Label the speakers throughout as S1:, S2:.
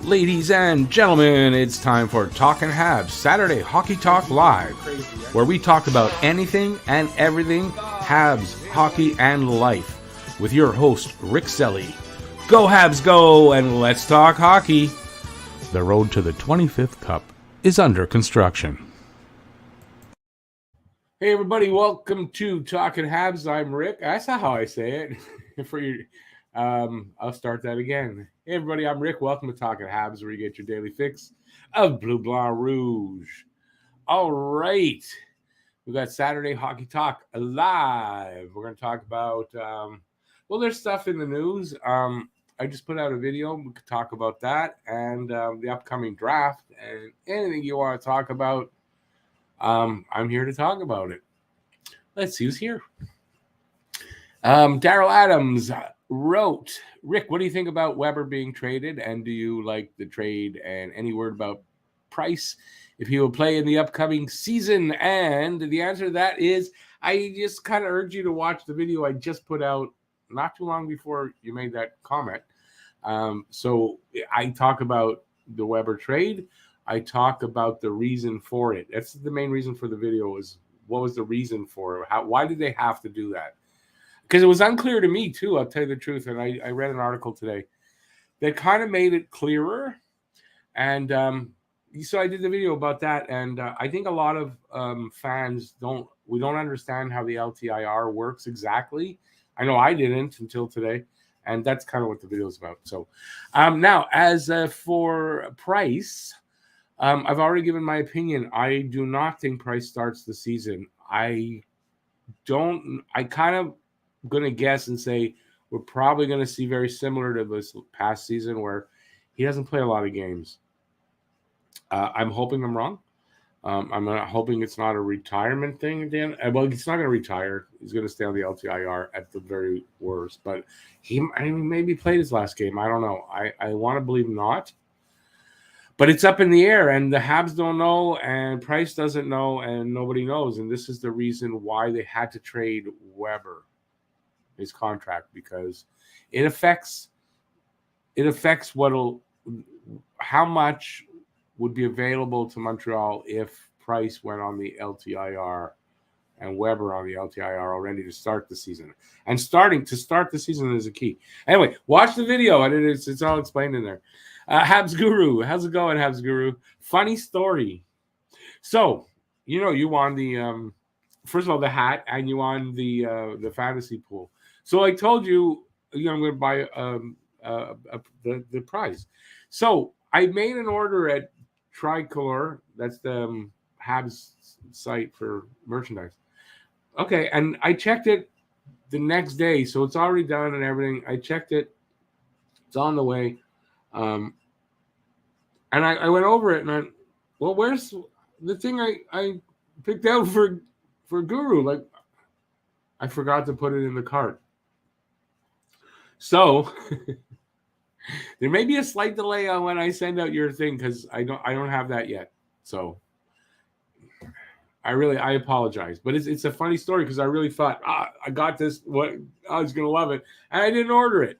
S1: Ladies and gentlemen, it's time for Talkin' Habs, Saturday Hockey Talk Live, where we talk about anything and everything Habs, hockey, and life, with your host, Rick Seligman. Go Habs, go, and let's talk hockey. The road to the 25th Cup is under construction. Hey everybody, welcome to Talkin' Habs. I'm Rick. That's not how I say it. I'll start that again. Hey everybody, I'm Rick. Welcome to Talkin' Habs, where you get your daily fix of Bleu Blanc Rouge. All right, we got Saturday Hockey Talk live. We're going to talk about there's stuff in the news. I just put out a video. We could talk about that and the upcoming draft and anything you want to talk about. I'm here to talk about it. Let's see who's here. Daryl Adams wrote, Rick, what do you think about Weber being traded? And do you like the trade? And any word about Price, if he will play in the upcoming season? And the answer to that is, I just kind of urge you to watch the video I just put out not too long before you made that comment. So I talk about the Weber trade. I talk about the reason for it. That's the main reason for the video, is what was the reason for it? Why did they have to do that? Because it was unclear to me too, I'll tell you the truth. And I read an article today that kind of made it clearer. And so I did the video about that. And I think a lot of fans don't understand how the LTIR works exactly. I know I didn't until today. And that's kind of what the video is about. So now, as for Price, I've already given my opinion. I do not think Price starts the season. I kind of going to guess and say we're probably going to see very similar to this past season where he doesn't play a lot of games. I'm hoping I'm wrong. I'm hoping it's not a retirement thing again. Well, he's not going to retire. He's going to stay on the LTIR at the very worst. But he maybe played his last game. I don't know. I want to believe not. But it's up in the air, and the Habs don't know, and Price doesn't know, and nobody knows. And this is the reason why they had to trade Weber, his contract, because it affects how much would be available to Montreal if Price went on the LTIR and Weber on the LTIR already to start the season. And to start the season is a key. Anyway, watch the video, and it's all explained in there. Habs Guru, how's it going, Habs Guru? Funny story. So, you won the first of all the hat, and you won the fantasy pool. So I told you, I'm going to buy the prize. So I made an order at Tricolor. That's the Habs site for merchandise. Okay, and I checked it the next day, so it's already done and everything. I checked it; it's on the way. And I went over it, and where's the thing I picked out for Guru? Like, I forgot to put it in the cart. So there may be a slight delay on when I send out your thing, because I don't have that yet. So I apologize, but it's a funny story, because I really thought I got this. What I was gonna love it, and I didn't order it.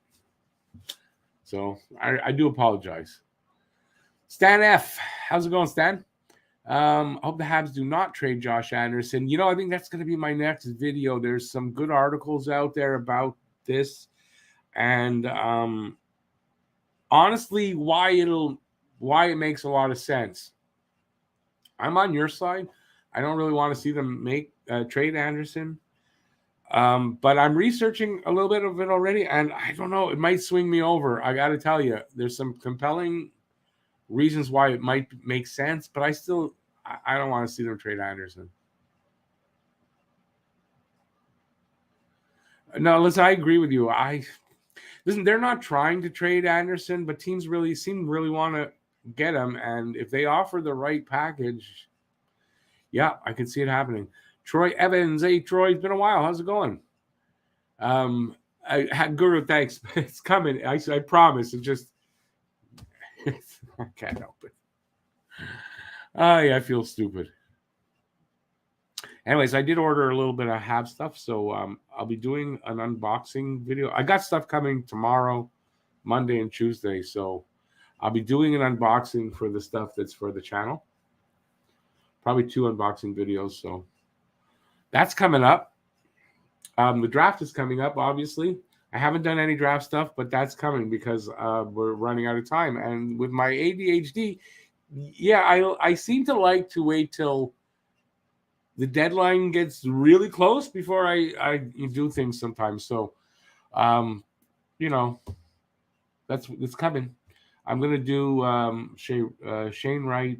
S1: So I do apologize. Stan F, how's it going, Stan? Hope the Habs do not trade Josh Anderson. I think that's going to be my next video. There's some good articles out there about this, and honestly, why it makes a lot of sense. I'm on your side. I don't really want to see them trade Anderson. But I'm researching a little bit of it already, and I don't know, it might swing me over. I got to tell you, there's some compelling reasons why it might make sense, but I don't want to see them trade Anderson. No, listen, I agree with you. Listen, they're not trying to trade Anderson, but teams really want to get him, and if they offer the right package, yeah, I can see it happening. Troy Evans, hey Troy, it's been a while. How's it going? Guru, thanks. It's coming. I promise. It just I can't help it. Yeah, I feel stupid. Anyways, I did order a little bit of Habs stuff, so I'll be doing an unboxing video. I got stuff coming tomorrow, Monday and Tuesday, so I'll be doing an unboxing for the stuff that's for the channel. Probably 2 unboxing videos. So that's coming up. The draft is coming up, obviously. I haven't done any draft stuff, but that's coming because we're running out of time. And with my ADHD, yeah, I seem to like to wait till the deadline gets really close before I do things sometimes. So, you know, it's coming. I'm gonna do Shane Wright.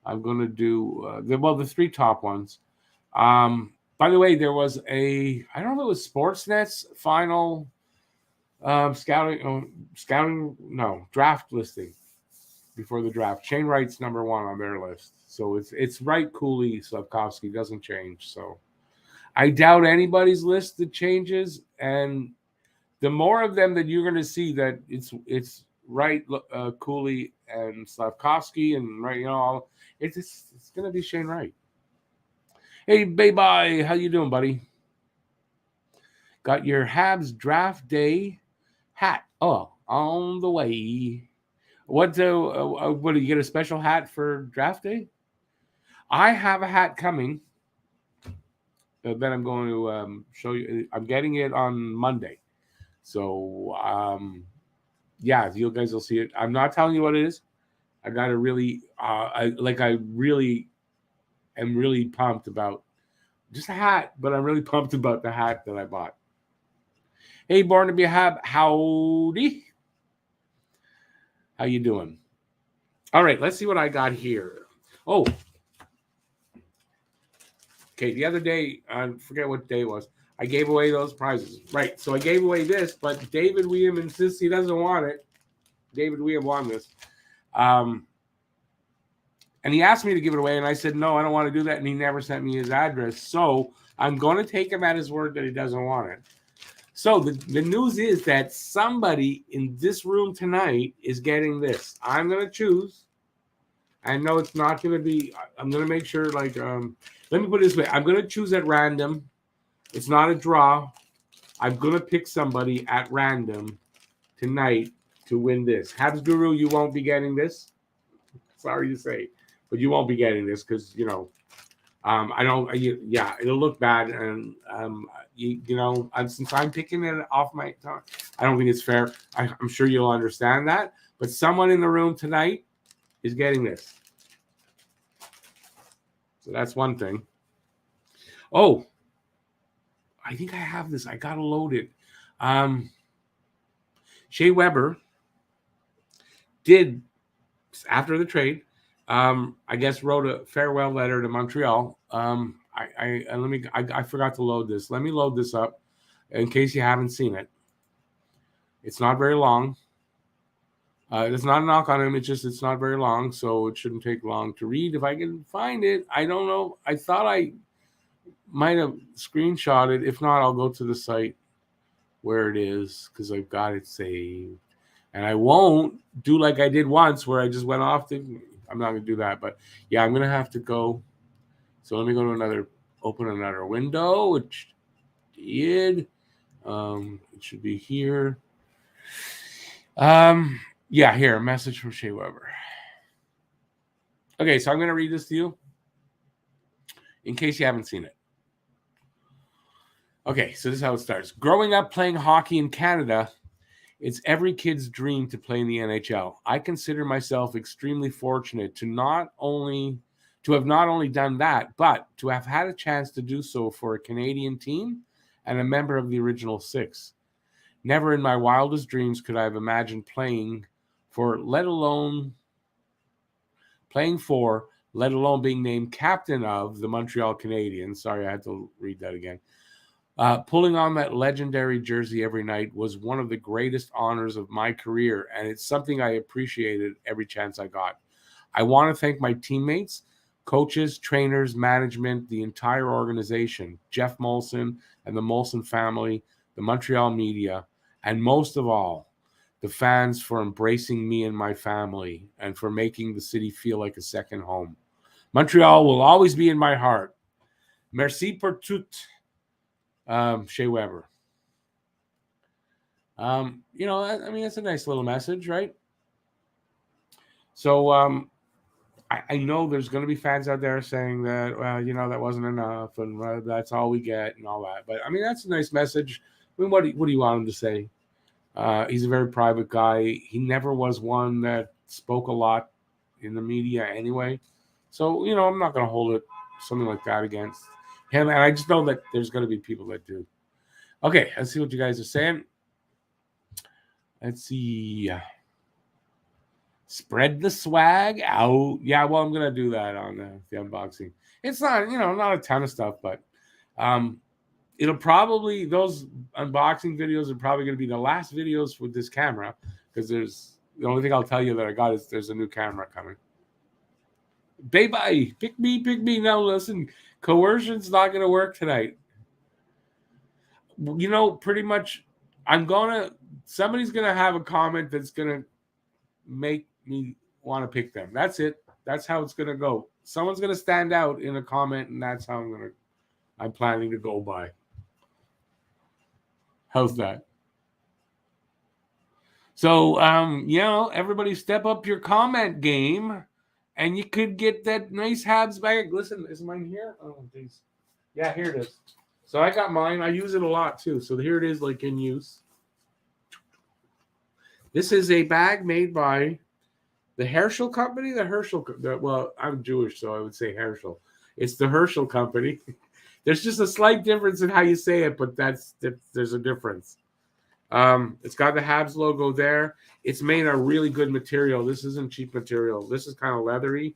S1: I'm gonna do the 3 top ones. By the way, there was I don't know if it was Sportsnet's final draft listing before the draft. Shane Wright's number 1 on their list. So it's Wright, Cooley, Slavkovsky, doesn't change. So I doubt anybody's list that changes. And the more of them that you're going to see that it's Wright, Cooley, and Slavkovsky, and right, it's going to be Shane Wright. Hey, bye, how you doing, buddy? Got your Habs draft day hat. Oh, on the way. What do you get a special hat for draft day? I have a hat coming that I'm going to show you. I'm getting it on Monday. So, yeah, you guys will see it. I'm not telling you what it is. I got to really, I really am really pumped about just a hat, but I'm really pumped about the hat that I bought. Hey, Born to be a Hab, howdy. How you doing? All right, let's see what I got here. Oh, okay, the other day, I forget what day it was, I gave away those prizes. Right, so I gave away this, but David William insists he doesn't want it. David William won this. And he asked me to give it away, and I said, no, I don't want to do that, and he never sent me his address. So I'm going to take him at his word that he doesn't want it. So the news is that somebody in this room tonight is getting this. I'm going to choose. I know it's not going to be, I'm going to make sure, let me put it this way. I'm going to choose at random. It's not a draw. I'm going to pick somebody at random tonight to win this. Habs Guru, you won't be getting this. Sorry to say, but you won't be getting this because, it'll look bad. And, since I'm picking it off my tongue, I don't think it's fair. I'm sure you'll understand that. But someone in the room tonight is getting this. So that's one thing. Oh, I think I have this. I got to load it. Shea Weber did, after the trade, I guess wrote a farewell letter to Montreal. I forgot to load this. Let me load this up in case you haven't seen it. It's not very long. It's not a knock on him. It's not very long, so it shouldn't take long to read. If I can find it, I don't know. I thought I might have screenshot it. If not, I'll go to the site where it is because I've got it saved. And I won't do like I did once where I just went off. I'm not going to do that. But, yeah, I'm going to have to go. So let me go to open another window, which did. It should be here. Yeah, here, a message from Shea Weber. Okay, so I'm going to read this to you in case you haven't seen it. Okay, so this is how it starts. Growing up playing hockey in Canada, it's every kid's dream to play in the NHL. I consider myself extremely fortunate to have not only done that, but to have had a chance to do so for a Canadian team and a member of the original 6. Never in my wildest dreams could I have imagined playing for, let alone being named captain of the Montreal Canadiens. Sorry, I had to read that again. Pulling on that legendary jersey every night was one of the greatest honors of my career, and it's something I appreciated every chance I got. I want to thank my teammates, coaches, trainers, management, the entire organization, Jeff Molson and the Molson family, the Montreal media, and most of all, the fans for embracing me and my family and for making the city feel like a second home. Montreal will always be in my heart. Merci pour tout. Shea Weber. That's a nice little message, right? So I know there's going to be fans out there saying that, well, that wasn't enough, and that's all we get, and all that. But I mean, that's a nice message. I mean, what do you want him to say? He's a very private guy. He never was one that spoke a lot in the media anyway. So, I'm not going to hold it something like that against him. And I just know that there's going to be people that do. Okay, let's see what you guys are saying. Let's see. Spread the swag out. Yeah, well, I'm going to do that on the unboxing. It's not, not a ton of stuff, but it'll probably, those unboxing videos are probably going to be the last videos with this camera, because the only thing I'll tell you that I got is there's a new camera coming. Bye. Pick me. Now listen, coercion's not going to work tonight. Pretty much somebody's going to have a comment that's going to make me want to pick them. That's it. That's how it's going to go. Someone's going to stand out in a comment, and that's how I'm planning to go by. How's that? So, everybody step up your comment game, and you could get that nice Habs bag. Listen, is mine here? Oh, geez. Yeah, here it is. So I got mine. I use it a lot, too. So here it is, like, in use. This is a bag made by the Herschel Company. Well, I'm Jewish, so I would say Herschel. It's the Herschel Company. There's just a slight difference in how you say it, but there's a difference. It's got the Habs logo there. It's made of really good material. This isn't cheap material. This is kind of leathery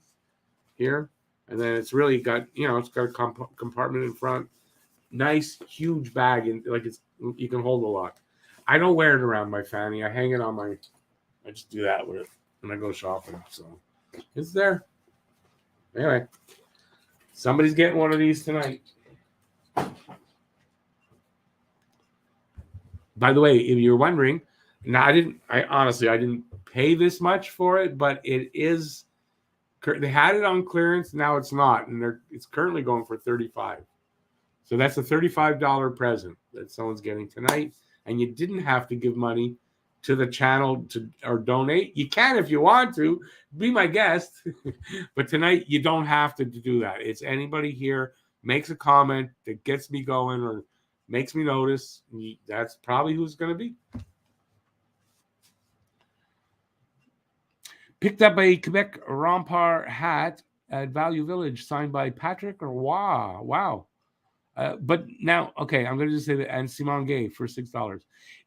S1: here. And then it's really got, it's got a compartment in front. Nice, huge bag. And you can hold a lot. I don't wear it around my fanny. I hang it on I just do that with it when I go shopping. So it's there. Anyway, somebody's getting one of these tonight. By the way, if you're wondering, I didn't pay this much for it, but it is, they had it on clearance. Now it's not. And it's currently going for $35. So that's a $35 present that someone's getting tonight. And you didn't have to give money to the channel or donate. You can if you want to. Be my guest. But tonight, you don't have to do that. It's anybody here makes a comment that gets me going or makes me notice. That's probably who's going to be. Picked up a Quebec Rempart hat at Value Village signed by Patrick Roy. Wow. But now, okay, I'm going to just say that, and Simon Gay for $6.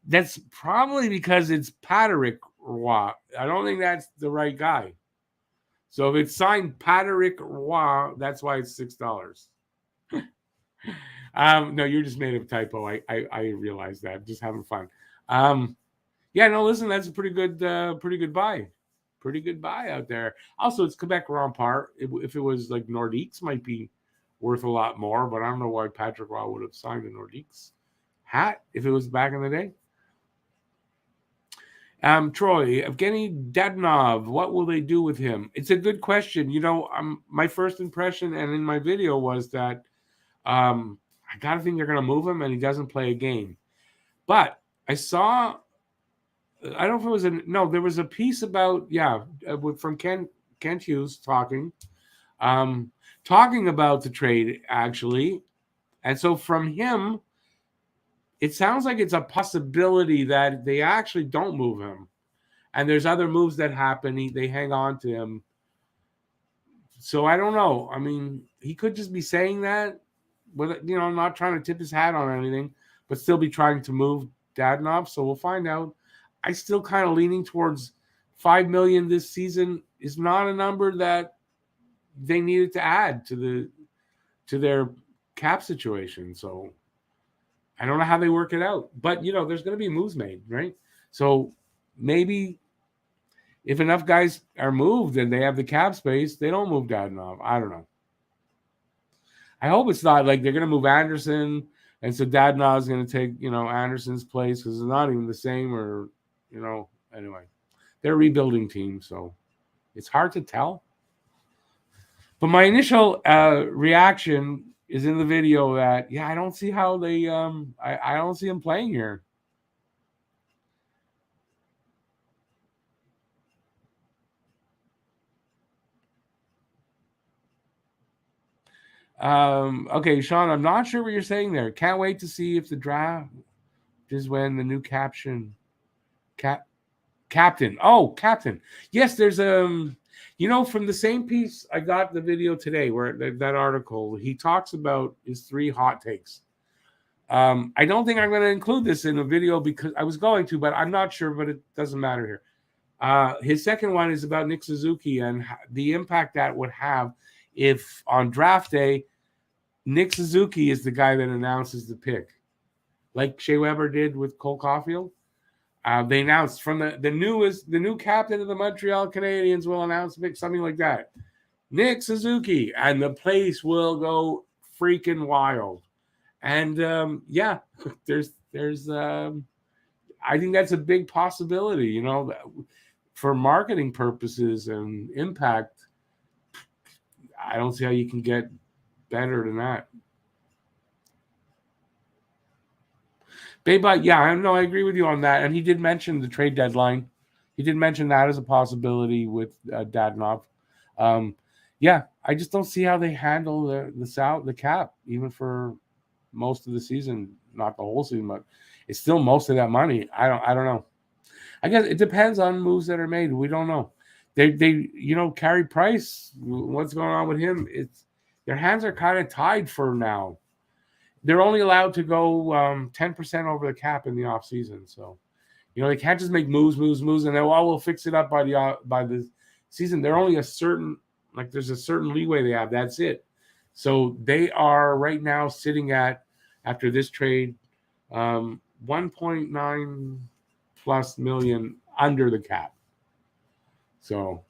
S1: That's probably because it's Patrick Roy. I don't think that's the right guy. So if it's signed Patrick Roy, that's why it's $6. No, you're just made of typo. I realize that. Just having fun. Yeah, no, listen, that's a pretty good buy. Pretty good buy out there. Also, it's Quebec Rempart. If it was like Nordiques, might be worth a lot more, but I don't know why Patrick Roy would have signed a Nordiques hat if it was back in the day. Troy, Evgeny Dadonov, what will they do with him? It's a good question. My first impression and in my video was that I got to think they're going to move him and he doesn't play a game. But I saw, I don't know if it was there was a piece about, from Kent Hughes talking about the trade, actually. And so from him, it sounds like it's a possibility that they actually don't move him. And there's other moves that happen. They hang on to him. So I don't know. I mean, he could just be saying that, with not trying to tip his hat on anything, but still be trying to move Dadonov. So we'll find out. I still kind of leaning towards $5 million this season is not a number that they needed to add to their cap situation. So I don't know how they work it out, but there's going to be moves made, right? So maybe if enough guys are moved and they have the cap space, they don't move Dadonov. I don't know. I hope it's not like they're going to move Anderson, and so Dadonov is going to take Anderson's place because it's not even the same, or anyway, they're a rebuilding team, so it's hard to tell. But my initial reaction is in the video that I don't see how they I don't see him playing here. Okay, Sean, I'm not sure what you're saying there. Can't wait to see if the draft is when the new captain. Oh, captain. Yes, there's from the same piece I got the video today where that article, he talks about his 3 hot takes. I don't think I'm going to include this in a video because I was going to, but I'm not sure, but it doesn't matter here. His second one is about Nick Suzuki and the impact that would have if on draft day, Nick Suzuki is the guy that announces the pick, like Shea Weber did with Cole Caulfield. They announced from the new captain of the Montreal Canadiens will announce the pick, something like that. Nick Suzuki, and the place will go freaking wild. And there's I think that's a big possibility, for marketing purposes and impact. I don't see how you can get better than that. But yeah, I agree with you on that. And he did mention the trade deadline. He did mention that as a possibility with Dadonov. I just don't see how they handle the cap, even for most of the season, not the whole season, but it's still most of that money. I don't know. I guess it depends on moves that are made. We don't know. They Carey Price, what's going on with him? Their hands are kind of tied for now. They're only allowed to go 10% over the cap in the off season. So, they can't just make moves, and then we'll fix it up by the season. They're only there's a certain leeway they have. That's it. So they are right now sitting at, after this trade, 1.9 plus million under the cap. So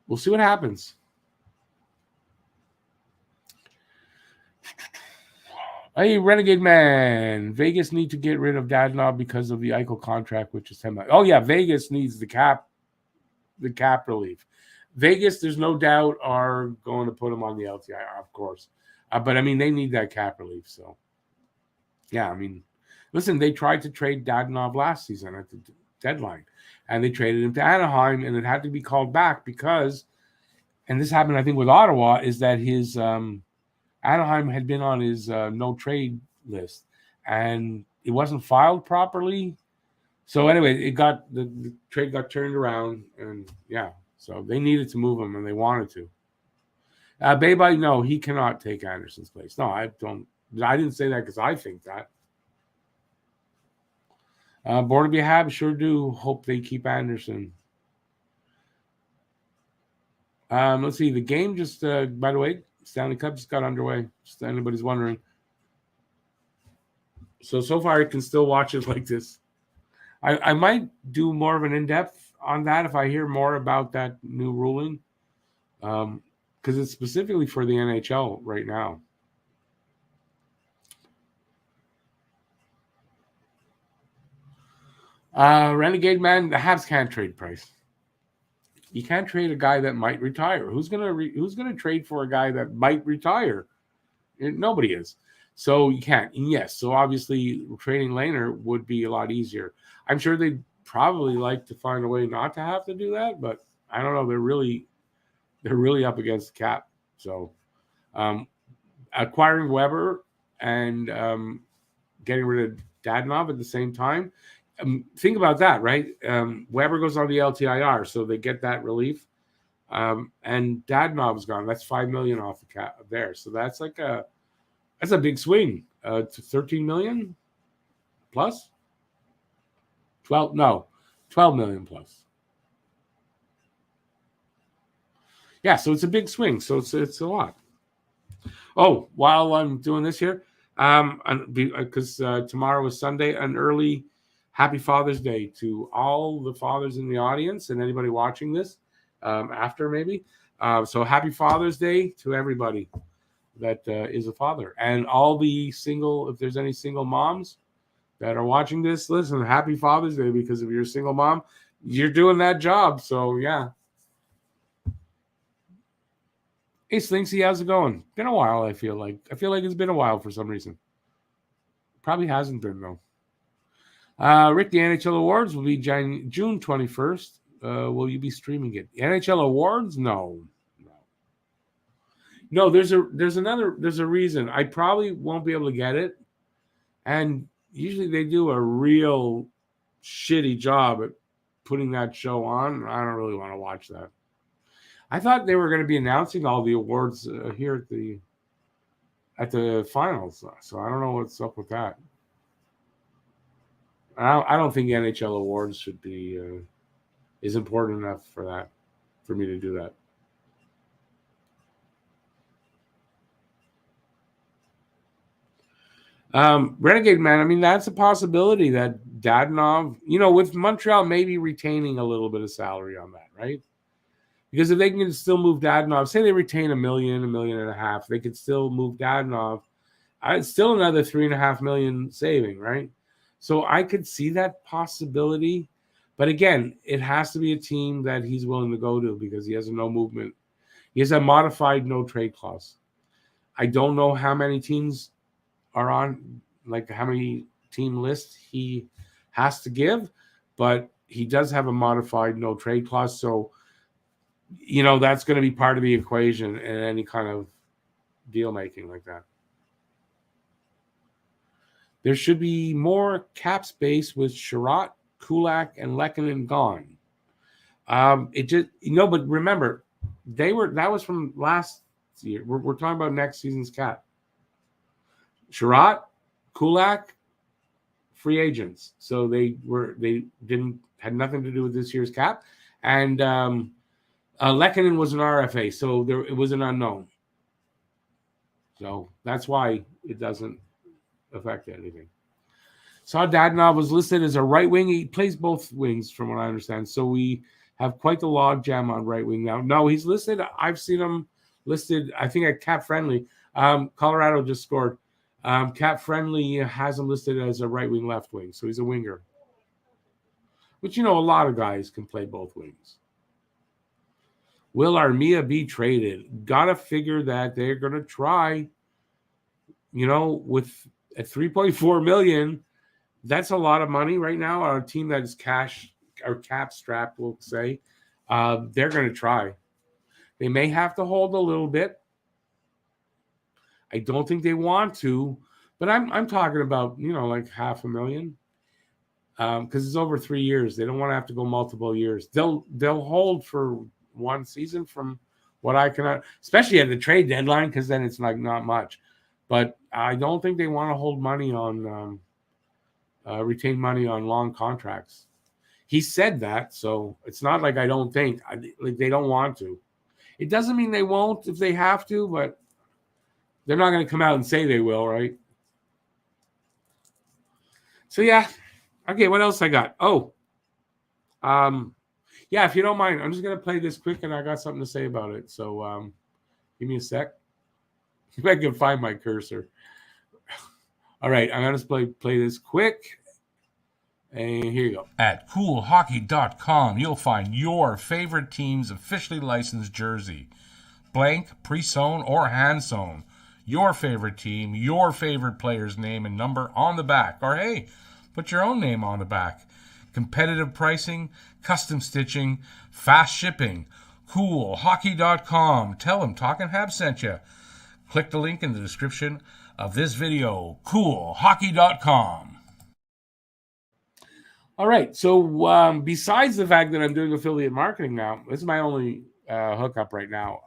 S1: we'll see what happens. Hey, Renegade Man. Vegas need to get rid of Dadonov because of the Eichel contract, which is 10 million. Oh, yeah, Vegas needs the cap relief. Vegas, there's no doubt, are going to put him on the LTIR, of course. But, they need that cap relief. So, yeah, listen, they tried to trade Dadonov last season at the deadline. And they traded him to Anaheim, and it had to be called back because, and this happened, I think, with Ottawa, is that his Anaheim had been on his no trade list, and it wasn't filed properly. So anyway, the trade got turned around, and yeah, so they needed to move him, and they wanted to. Baby, no, he cannot take Anderson's place. No, I don't. I didn't say that because I think that. Born to be a Habs, sure do hope they keep Anderson. Let's see. The game just, by the way, Stanley Cup just got underway. Just anybody's wondering. So far, I can still watch it like this. I might do more of an in-depth on that if I hear more about that new ruling, because it's specifically for the NHL right now. Renegade Man, the Habs can't trade Price. You can't trade a guy that might retire. Who's gonna trade for a guy that might retire? Nobody is. So you can't. And yes, so obviously trading Lehner would be a lot easier. I'm sure they'd probably like to find a way not to have to do that, but I don't know. They're really up against the cap. So acquiring Weber and getting rid of Dadonov at the same time. Think about that, right? Weber goes on the LTIR, so they get that relief. And Dadonov's gone. That's $5 million off the cap there. So that's that's a big swing to $13 million plus. 12 million plus. Yeah, so it's a big swing. So it's a lot. Oh, while I'm doing this here, because tomorrow is Sunday, an early Happy Father's Day to all the fathers in the audience and anybody watching this after maybe. So happy Father's Day to everybody that is a father. And all the single, if there's any single moms that are watching this, listen, happy Father's Day, because if you're a single mom, you're doing that job. So, yeah. Hey, Slinksy, how's it going? Been a while, I feel like. I feel like it's been a while for some reason. Probably hasn't been, though. Rick, the NHL Awards will be June 21st. Will you be streaming it? NHL Awards? No. No, there's a reason. I probably won't be able to get it, and usually they do a real shitty job at putting that show on. I don't really want to watch that. I thought they were going to be announcing all the awards here at the finals, so I don't know what's up with that. I don't think the NHL awards should be is important enough for me to do that. Renegade Man, I mean, that's a possibility that Dadonov, with Montreal maybe retaining a little bit of salary on that, right? Because if they can still move Dadonov, say they retain $1 million, $1.5 million, they could still move Dadonov. It's still another $3.5 million saving, right? So I could see that possibility. But again, it has to be a team that he's willing to go to because he has a no movement. He has a modified no trade clause. I don't know how many teams are on, like how many team lists he has to give, but he does have a modified no trade clause. So, that's going to be part of the equation in any kind of deal making like that. There should be more cap space with Sherratt, Kulak, and Lehkonen gone. But remember, that was from last year. We're talking about next season's cap. Sherratt, Kulak, free agents, so they had nothing to do with this year's cap, and Lehkonen was an RFA, so it was an unknown. So that's why it doesn't affect anything. Saw Dadonov was listed as a right wing. He plays both wings, from what I understand. So we have quite the log jam on right wing now. No, he's listed. I've seen him listed, I think, at Cap Friendly. Colorado just scored. Cap Friendly has him listed as a right wing, left wing. So he's a winger. But, a lot of guys can play both wings. Will Armia be traded? Gotta figure that they're going to try, with at $3.4 million. That's a lot of money right now on a team that is cash or cap strapped, we'll say. They're going to try. They may have to hold a little bit. I don't think they want to, but I'm talking about, like $500,000. Because it's over 3 years. They don't want to have to go multiple years. They'll hold for one season from what I can, especially at the trade deadline, because then it's like not much. But I don't think they want to hold money on retain money on long contracts. He said that, so it's not like I don't think like they don't want to. It doesn't mean they won't if they have to, but they're not going to come out and say they will, right? So yeah, okay. What else I got? Yeah. If you don't mind, I'm just going to play this quick, and I got something to say about it. So give me a sec. If I can find my cursor. All right, I'm going to play this quick. And here you go.
S2: At coolhockey.com, you'll find your favorite team's officially licensed jersey. Blank, pre-sewn, or hand-sewn. Your favorite team, your favorite player's name and number on the back. Or hey, put your own name on the back. Competitive pricing, custom stitching, fast shipping. Coolhockey.com. Tell them Talkin' Habs sent you. Click the link in the description of this video. Coolhockey.com.
S1: All right. So besides the fact that I'm doing affiliate marketing now, this is my only hookup right now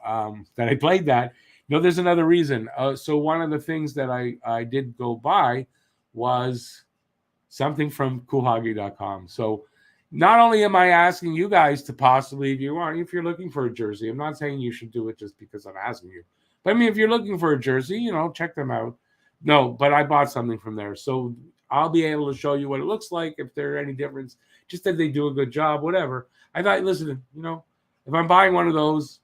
S1: that I played that. There's another reason. So one of the things that I did go buy was something from coolhockey.com. So not only am I asking you guys to possibly, if you're looking for a jersey, I'm not saying you should do it just because I'm asking you. But I mean, if you're looking for a jersey, check them out. No, but I bought something from there. So I'll be able to show you what it looks like, if there are any difference, just that they do a good job, whatever. I thought, listen, if I'm buying one of those,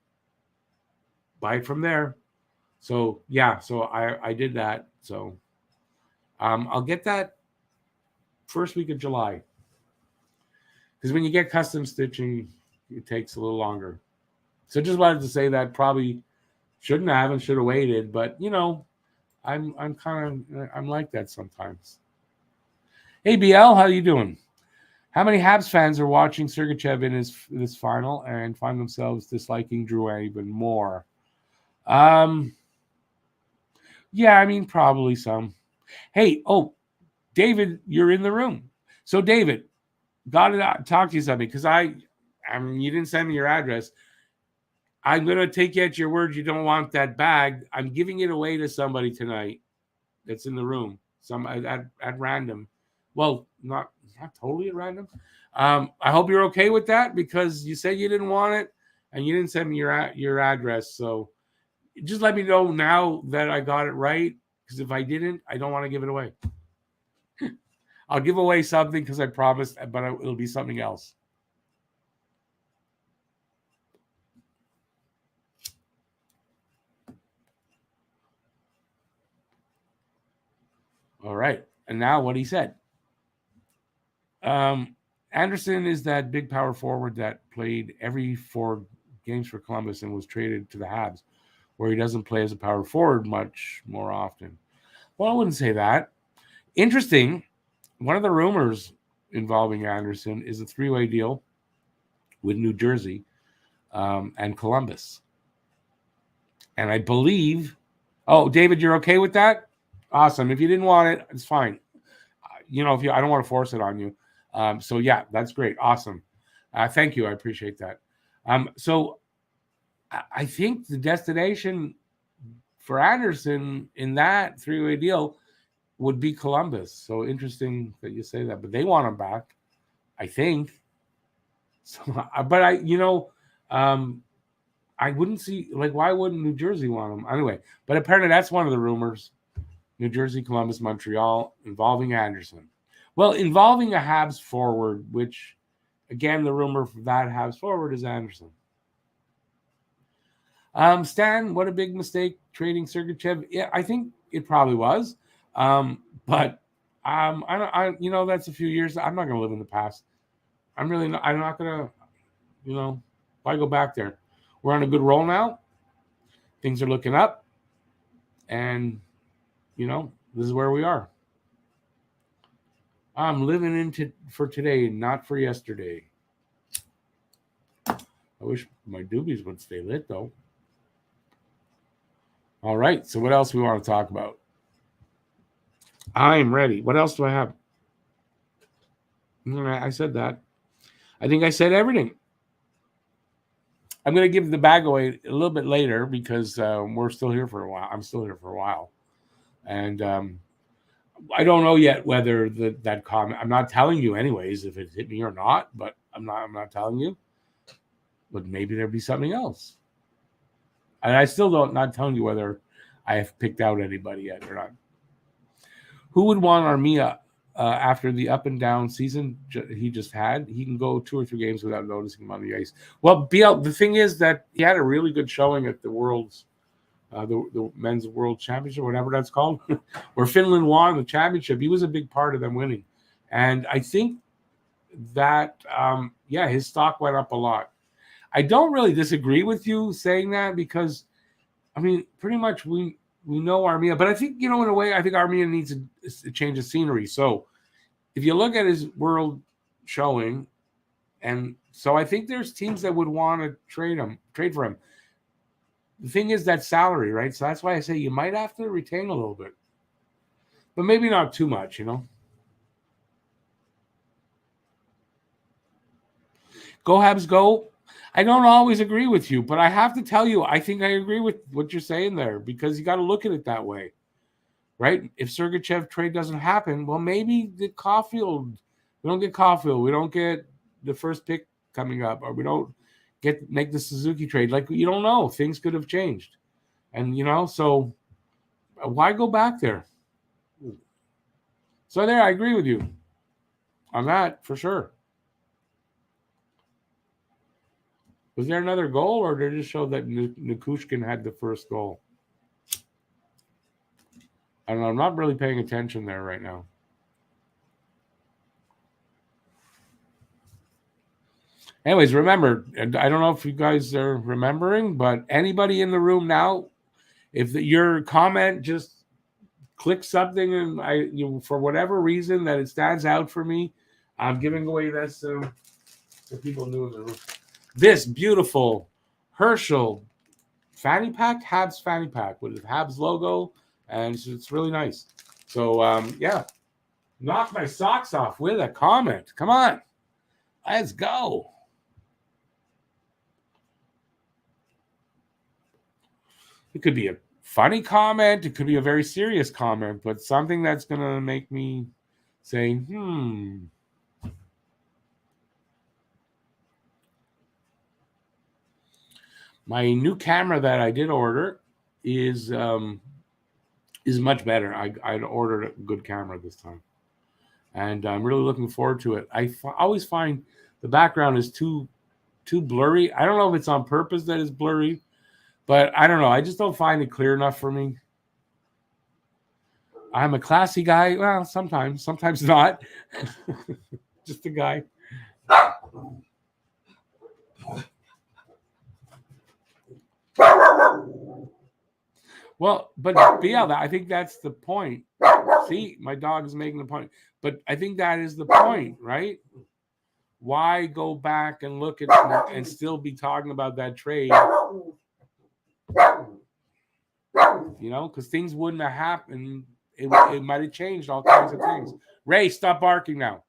S1: buy it from there. So, yeah, so I did that. So I'll get that first week of July. Because when you get custom stitching, it takes a little longer. So just wanted to say that probably shouldn't have and should have waited. But, I'm like that sometimes. Hey, BL, how you doing? How many Habs fans are watching Sergachev in this final and find themselves disliking Drouin even more? Yeah, I mean, probably some. Hey, David, you're in the room. So, David, got to talk to you something because I mean, you didn't send me your address. I'm going to take you at your word. You don't want that bag. I'm giving it away to somebody tonight that's in the room. Some at random. Well, not totally at random. I hope you're okay with that because you said you didn't want it and you didn't send me your address. So just let me know now that I got it right. Because if I didn't, I don't want to give it away. I'll give away something because I promised, but it'll be something else. All right. And now what he said. Anderson is that big power forward that played every 4 games for Columbus and was traded to the Habs, where he doesn't play as a power forward much more often. Well, I wouldn't say that. Interesting. One of the rumors involving Anderson is a 3-way deal with New Jersey and Columbus. And I believe, David, you're okay with that? Awesome. If you didn't want it, it's fine. I don't want to force it on you. So yeah, that's great. Awesome. Thank you. I appreciate that. So I think the destination for Anderson in that 3-way deal would be Columbus. So interesting that you say that, but they want him back, I think. So, but I wouldn't see, like, why wouldn't New Jersey want him? Anyway, but apparently that's one of the rumors. New Jersey, Columbus, Montreal, involving Anderson. Well, involving a Habs forward, which, again, the rumor for that Habs forward is Anderson. Stan, what a big mistake trading Sergachev. Yeah, I think it probably was. But that's a few years. I'm not going to live in the past. I'm not going to, why go back there? We're on a good roll now. Things are looking up. And, this is where we are. I'm living for today, not for yesterday. I wish my doobies would stay lit, though. All right, so what else we want to talk about? I'm ready. What else do I have? I said that. I think I said everything. I'm going to give the bag away a little bit later because we're still here for a while. I'm still here for a while. And I don't know yet whether that comment, I'm not telling you anyways if it hit me or not, but I'm not telling you. But maybe there'll be something else. And I still not telling you whether I have picked out anybody yet or not. Who would want Armia after the up and down season he just had? He can go 2 or 3 games without noticing him on the ice. Well, BL, the thing is that he had a really good showing at the World's the men's world championship, whatever that's called, where Finland won the championship. He was a big part of them winning. And I think that, his stock went up a lot. I don't really disagree with you saying that because, I mean, pretty much we know Armia. But I think, in a way, I think Armia needs a change of scenery. So if you look at his world showing, and so I think there's teams that would want to trade for him. The thing is that salary, right? So that's why I say you might have to retain a little bit. But maybe not too much, Go Habs, go. I don't always agree with you, but I have to tell you, I think I agree with what you're saying there because you got to look at it that way, right? If Sergachev trade doesn't happen, well, maybe we don't get Caulfield, we don't get the first pick coming up, or we don't make the Suzuki trade. Like, you don't know. Things could have changed. And, so why go back there? So there, I agree with you on that for sure. Was there another goal, or did it just show that Nikushkin had the first goal? I don't know. I'm not really paying attention there right now. Anyways, remember, I don't know if you guys are remembering, but anybody in the room now, if your comment just click something and for whatever reason that it stands out for me, I'm giving away this to people new in the room. This beautiful Herschel fanny pack, Habs fanny pack with the Habs logo, and it's really nice. So yeah, knock my socks off with a comment. Come on, let's go. It could be a funny comment. It could be a very serious comment, but something that's going to make me say, My new camera that I did order is much better. I ordered a good camera this time, and I'm really looking forward to it. I always find the background is too blurry. I don't know if it's on purpose that it's blurry, but I don't know. I just don't find it clear enough for me. I'm a classy guy. Well, sometimes not. Just a guy. Well, but BL, I think that's the point. See, my dog is making the point. But I think that is the point, right? Why go back and look at and still be talking about that trade? Because things wouldn't have happened. It might have changed all kinds of things. Ray, stop barking now.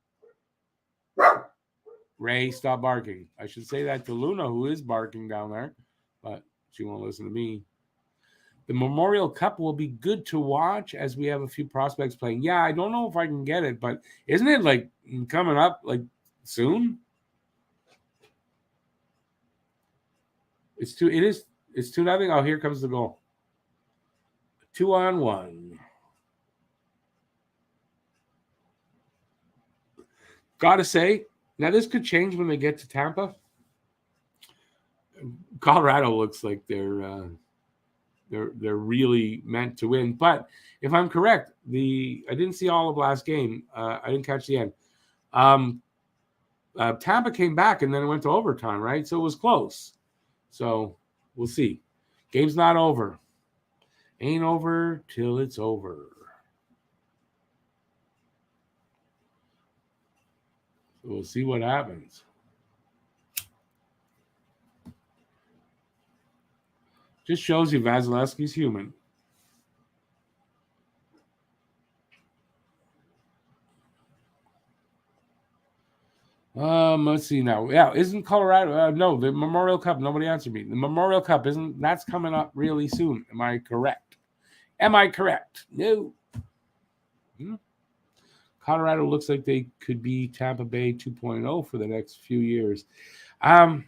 S1: Ray, stop barking. I should say that to Luna, who is barking down there, but she won't listen to me. The Memorial Cup will be good to watch as we have a few prospects playing. Yeah, I don't know if I can get it, but isn't it like coming up like soon? It's 2-0. Oh, here comes the goal. 2-on-1. Gotta say, now this could change when they get to Tampa. Colorado looks like they're really meant to win. But if I'm correct, I didn't see all of last game. I didn't catch the end. Tampa came back and then it went to overtime, right? So it was close. So we'll see. Game's not over. Ain't over till it's over. So we'll see what happens. Just shows you Vasilevsky's human. Let's see now. Yeah, isn't Colorado? No, the Memorial Cup. Nobody answered me. The Memorial Cup that's coming up really soon. Am I correct? No. Colorado looks like they could be Tampa Bay 2.0 for the next few years. I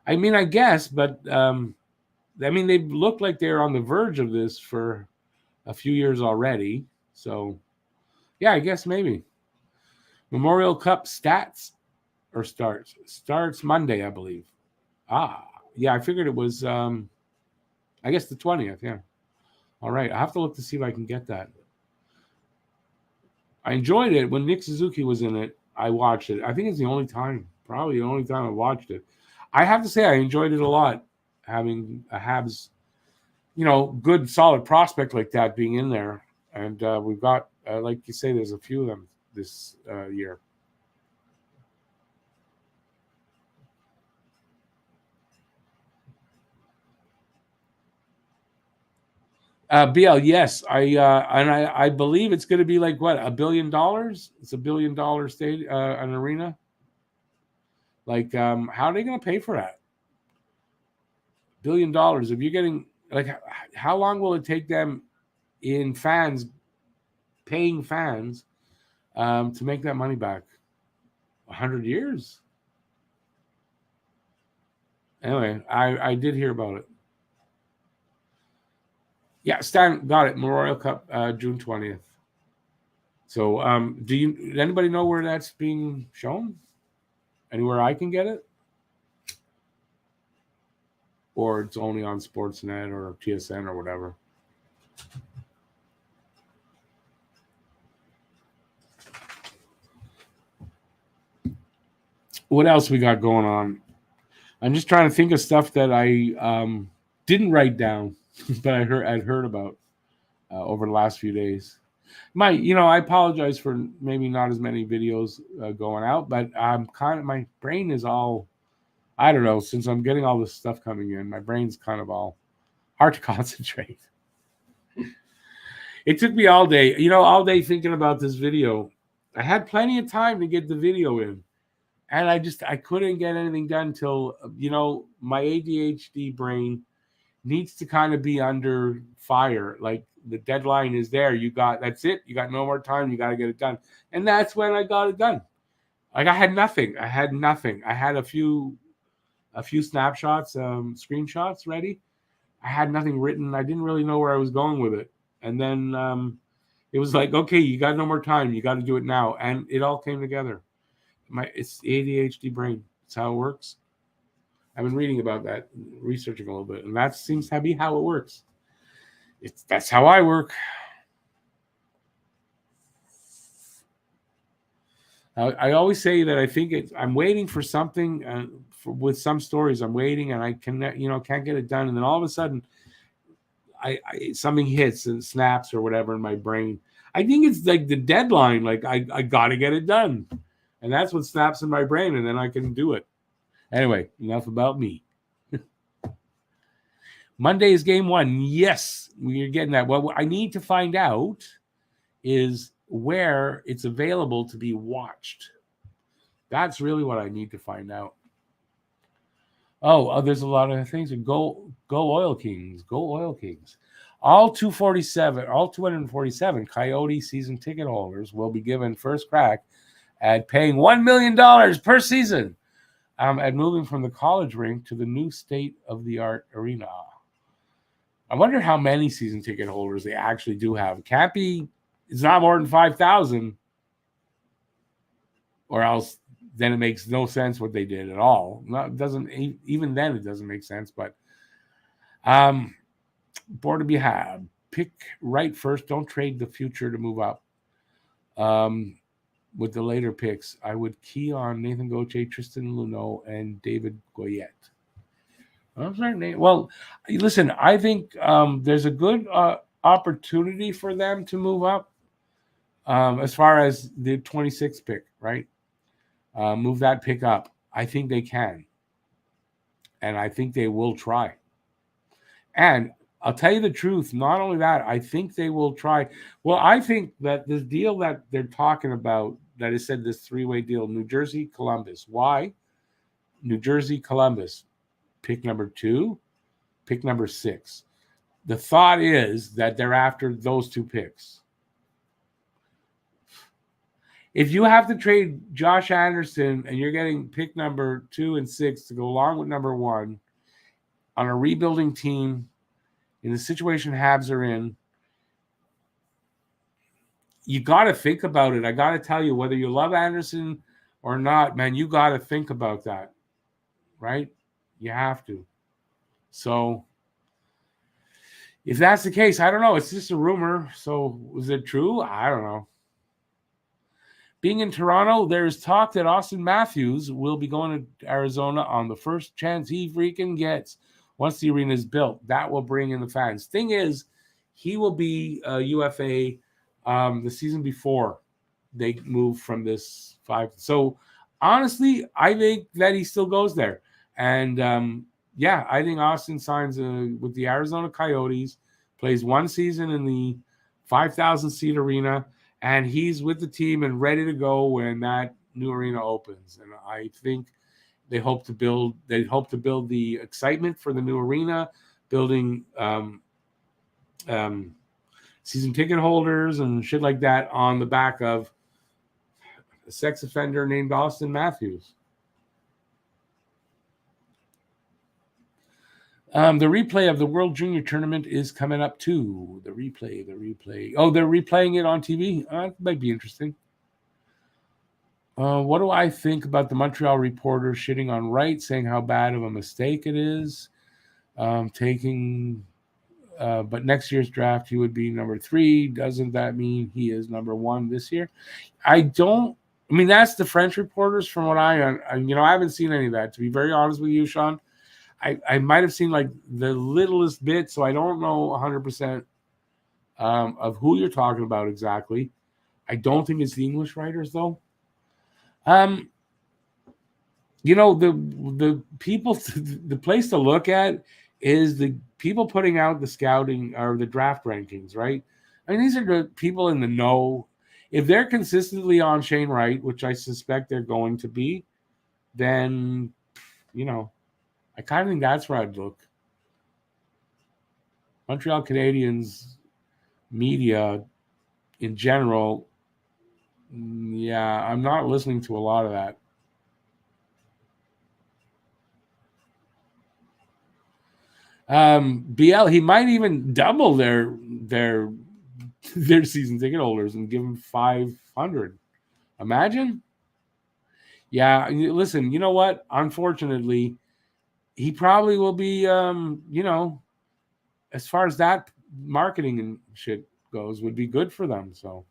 S1: mean, I guess, but they look like they're on the verge of this for a few years already. So, yeah, I guess maybe. Memorial Cup stats or starts Monday, I believe. Yeah, I figured it was, I guess the 20th. Yeah. All right. I have to look to see if I can get that. I enjoyed it when Nick Suzuki was in it. I watched it. I think it's probably the only time I watched it. I have to say I enjoyed it a lot, having a Habs, good solid prospect like that being in there. And we've got, like you say, there's a few of them this year. BL, yes, I believe it's going to be like what, $1 billion? It's $1 billion state, an arena. Like, how are they going to pay for that? $1 billion. If you're getting how long will it take them in paying fans, to make that money back? 100 years. Anyway, I did hear about it. Yeah, Stan got it. Memorial Cup, June 20th. So, does anybody know where that's being shown? Anywhere I can get it? Or it's only on Sportsnet or TSN or whatever? What else we got going on? I'm just trying to think of stuff that I didn't write down, but I'd heard about over the last few days. I apologize for maybe not as many videos going out, but my brain is all I don't know. Since I'm getting all this stuff coming in, my brain's kind of all hard to concentrate. It took me all day, all day thinking about this video. I had plenty of time to get the video in, and I couldn't get anything done till, my ADHD brain needs to kind of be under fire. Like the deadline is there. That's it. You got no more time. You got to get it done. And that's when I got it done. Like I had nothing. I had a few snapshots, screenshots ready. I had nothing written. I didn't really know where I was going with it. And then it was like, okay, you got no more time. You got to do it now. And it all came together. It's ADHD brain. That's how it works. I've been reading about that, researching a little bit, and that seems to be how it works. That's how I work. I always say that I think I'm waiting for something with some stories. I'm waiting, and I can't get it done, and then all of a sudden, I something hits and snaps or whatever in my brain. I think it's like the deadline. Like I got to get it done, and that's what snaps in my brain, and then I can do it. Anyway, enough about me. Monday is game 1. Yes, we're getting that. What I need to find out is where it's available to be watched. That's really what I need to find out. Oh, there's a lot of things. Go Oil Kings. Go Oil Kings. All 247 Coyote season ticket holders will be given first crack at paying $1 million per season. At moving from the college rink to the new state-of-the-art arena. I wonder how many season ticket holders they actually do have. It can't be, it's not more than 5,000, or else then it makes no sense what they did at all. Even then it doesn't make sense, but board to be had. Pick right first. Don't trade the future to move up. With the later picks, I would key on Nathan Gauthier, Tristan Luneau, and David Goyette. Well, listen, I think there's a good opportunity for them to move up as far as the 26th pick, right? Move that pick up. I think they can. And I think they will try. And I'll tell you the truth. Not only that, I think they will try. Well, I think that this deal that they're talking about, that is said this 3-way deal, New Jersey, Columbus. Why? New Jersey, Columbus. Pick number 2, pick number 6. The thought is that they're after those 2 picks. If you have to trade Josh Anderson and you're getting pick number 2 and 6 to go along with number 1 on a rebuilding team in the situation Habs are in, you got to think about it. I got to tell you, whether you love Anderson or not, man, you got to think about that, right? You have to. So if that's the case, I don't know. It's just a rumor. So is it true? I don't know. Being in Toronto, there's talk that Austin Matthews will be going to Arizona on the first chance he freaking gets once the arena is built. That will bring in the fans. Thing is, he will be a UFA the season before they move from this 5. So honestly, I think that he still goes there. And I think Austin signs with the Arizona Coyotes, plays 1 season in the 5,000 seat arena, and he's with the team and ready to go when that new arena opens. And I think they hope to build the excitement for the new arena, building season ticket holders and shit like that on the back of a sex offender named Austin Matthews. The replay of the World Junior Tournament is coming up too. The replay. Oh, they're replaying it on TV? That might be interesting. What do I think about the Montreal reporter shitting on Wright, saying how bad of a mistake it is? But next year's draft, he would be number 3. Doesn't that mean he is number 1 this year? That's the French reporters from what I haven't seen any of that. To be very honest with you, Sean, I might have seen like the littlest bit, so I don't know 100% of who you're talking about exactly. I don't think it's the English writers, though. the people, the place to look at is the people putting out the scouting or the draft rankings, right? I mean, these are the people in the know. If they're consistently on Shane Wright, which I suspect they're going to be, then I kind of think that's where I'd look. Montreal Canadiens media in general, yeah, I'm not listening to a lot of that. BL, he might even double their season ticket holders and give them 500. Imagine. Yeah, listen, you know what? Unfortunately, he probably will be as far as that marketing and shit goes, would be good for them. So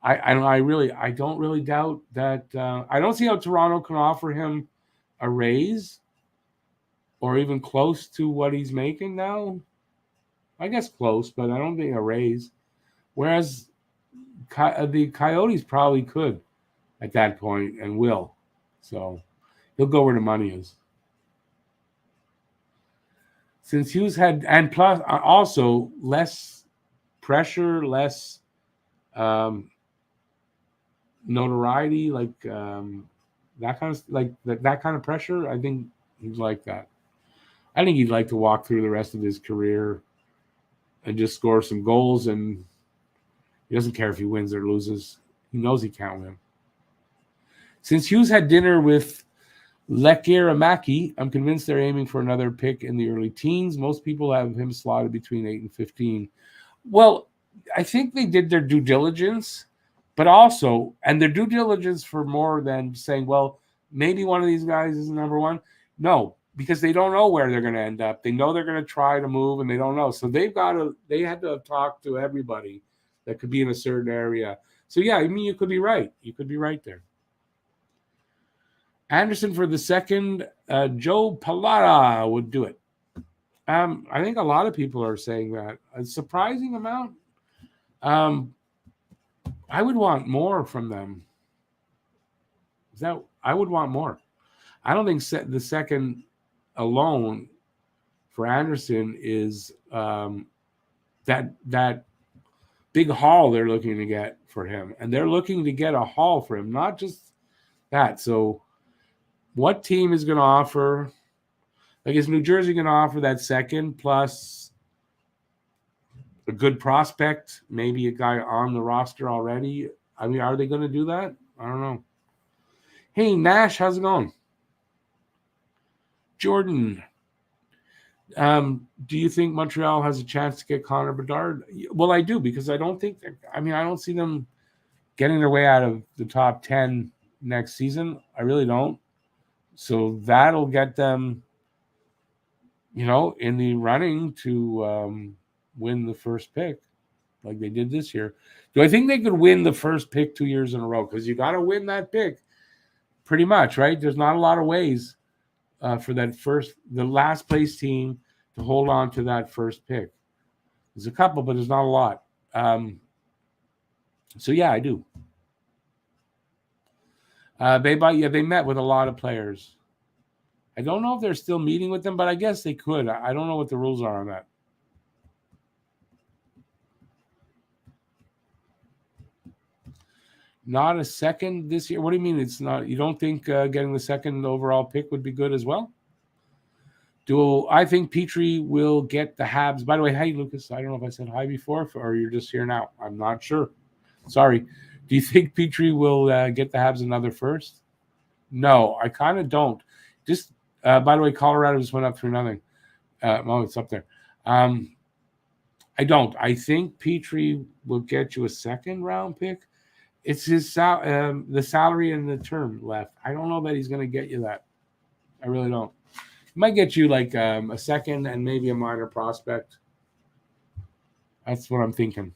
S1: I don't really doubt that. I don't see how Toronto can offer him a raise or even close to what he's making now. I guess close, but I don't think a raise. Whereas the Coyotes probably could at that point and will. So he'll go where the money is. Since Hughes had, and plus also less pressure, less notoriety, like that kind of that kind of pressure. I think he'd like that. I think he'd like to walk through the rest of his career and just score some goals, and he doesn't care if he wins or loses. He knows he can't win. Since Hughes had dinner with Lekkerimäki, I'm convinced they're aiming for another pick in the early teens. Most people have him slotted between 8 and 15. Well, I think they did their due diligence, but also, and their due diligence for more than saying, well, maybe one of these guys is number one. No, because they don't know where they're going to end up. They know they're going to try to move, and they don't know. So they had to have talked to everybody that could be in a certain area. So yeah, I mean, you could be right. You could be right there. Anderson for the second, Joe Palata would do it. I think a lot of people are saying that. A surprising amount. I would want more from them. I would want more. I don't think the second alone for Anderson is that big haul they're looking to get for him. And they're looking to get a haul for him, not just that. So what team is going to offer? Like, is New Jersey going to offer that second plus a good prospect, maybe a guy on the roster already? I mean, are they going to do that? I don't know. Hey, Nash, how's it going? Jordan, do you think Montreal has a chance to get Connor Bedard? Well, I do, because I don't see them getting their way out of the top 10 next season. I really don't. So that'll get them, in the running to win the first pick like they did this year. Do I think they could win the first pick 2 years in a row? Because you got to win that pick pretty much, right? There's not a lot of ways for the last place team to hold on to that first pick. There's a couple, but there's not a lot. So yeah, I do. They met with a lot of players. I don't know if they're still meeting with them, but I guess they could. I don't know what the rules are on that. Not a second this year? What do you mean it's not? You don't think getting the second overall pick would be good as well? I think Petrie will get the Habs? By the way, hey, Lucas, I don't know if I said hi before or you're just here now. I'm not sure. Sorry. Do you think Petrie will get the Habs another first? No, I kind of don't. Just, by the way, Colorado just went up 3-0. It's up there. I don't. I think Petrie will get you a second round pick. It's his the salary and the term left. I don't know that he's going to get you that. I really don't. He might get you like a second and maybe a minor prospect. That's what I'm thinking.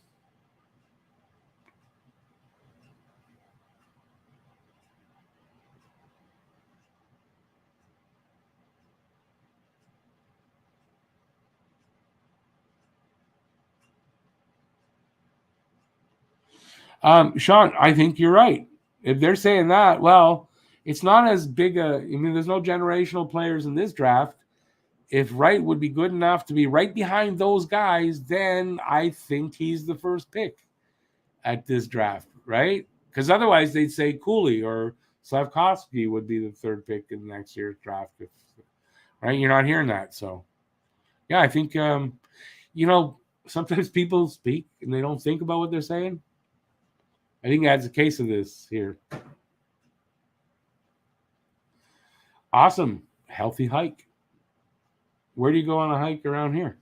S1: Sean, I think you're right. If they're saying that, well, it's not as big a. I mean, there's no generational players in this draft. If Wright would be good enough to be right behind those guys, then I think he's the first pick at this draft, right? Because otherwise they'd say Cooley or Slavkovsky would be the third pick in next year's draft. Right? You're not hearing that. So, yeah, I think, sometimes people speak and they don't think about what they're saying. I think that's the case of this here. Awesome. Healthy hike. Where do you go on a hike around here?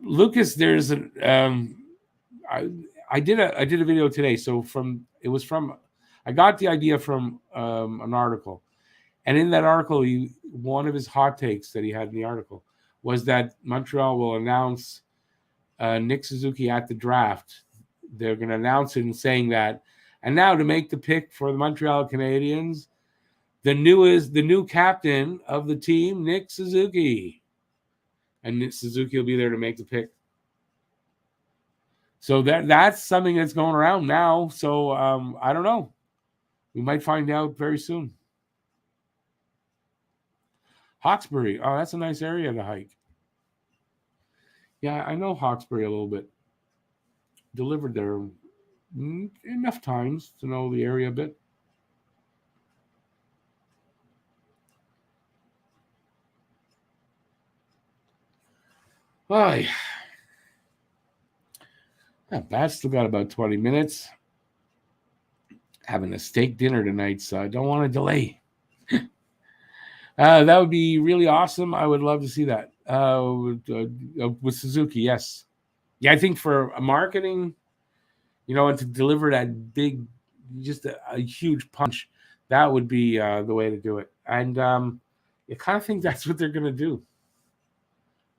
S1: Lucas, there's a I did a video today. So I got the idea from an article, and in that article, one of his hot takes that he had in the article was that Montreal will announce Nick Suzuki at the draft. They're going to announce it and saying that. And now to make the pick for the Montreal Canadiens, the new captain of the team, Nick Suzuki. And Nick Suzuki will be there to make the pick. So that's something that's going around now. So I don't know. We might find out very soon. Hawkesbury. Oh, that's a nice area to hike. Yeah, I know Hawkesbury a little bit. Delivered there enough times to know the area a bit. Hi. Not bad. Still got about 20 minutes. Having a steak dinner tonight, so I don't want to delay. That would be really awesome. I would love to see that with Suzuki. Yes. Yeah, I think for marketing, and to deliver that big, just a huge punch, that would be the way to do it. And I kind of think that's what they're going to do.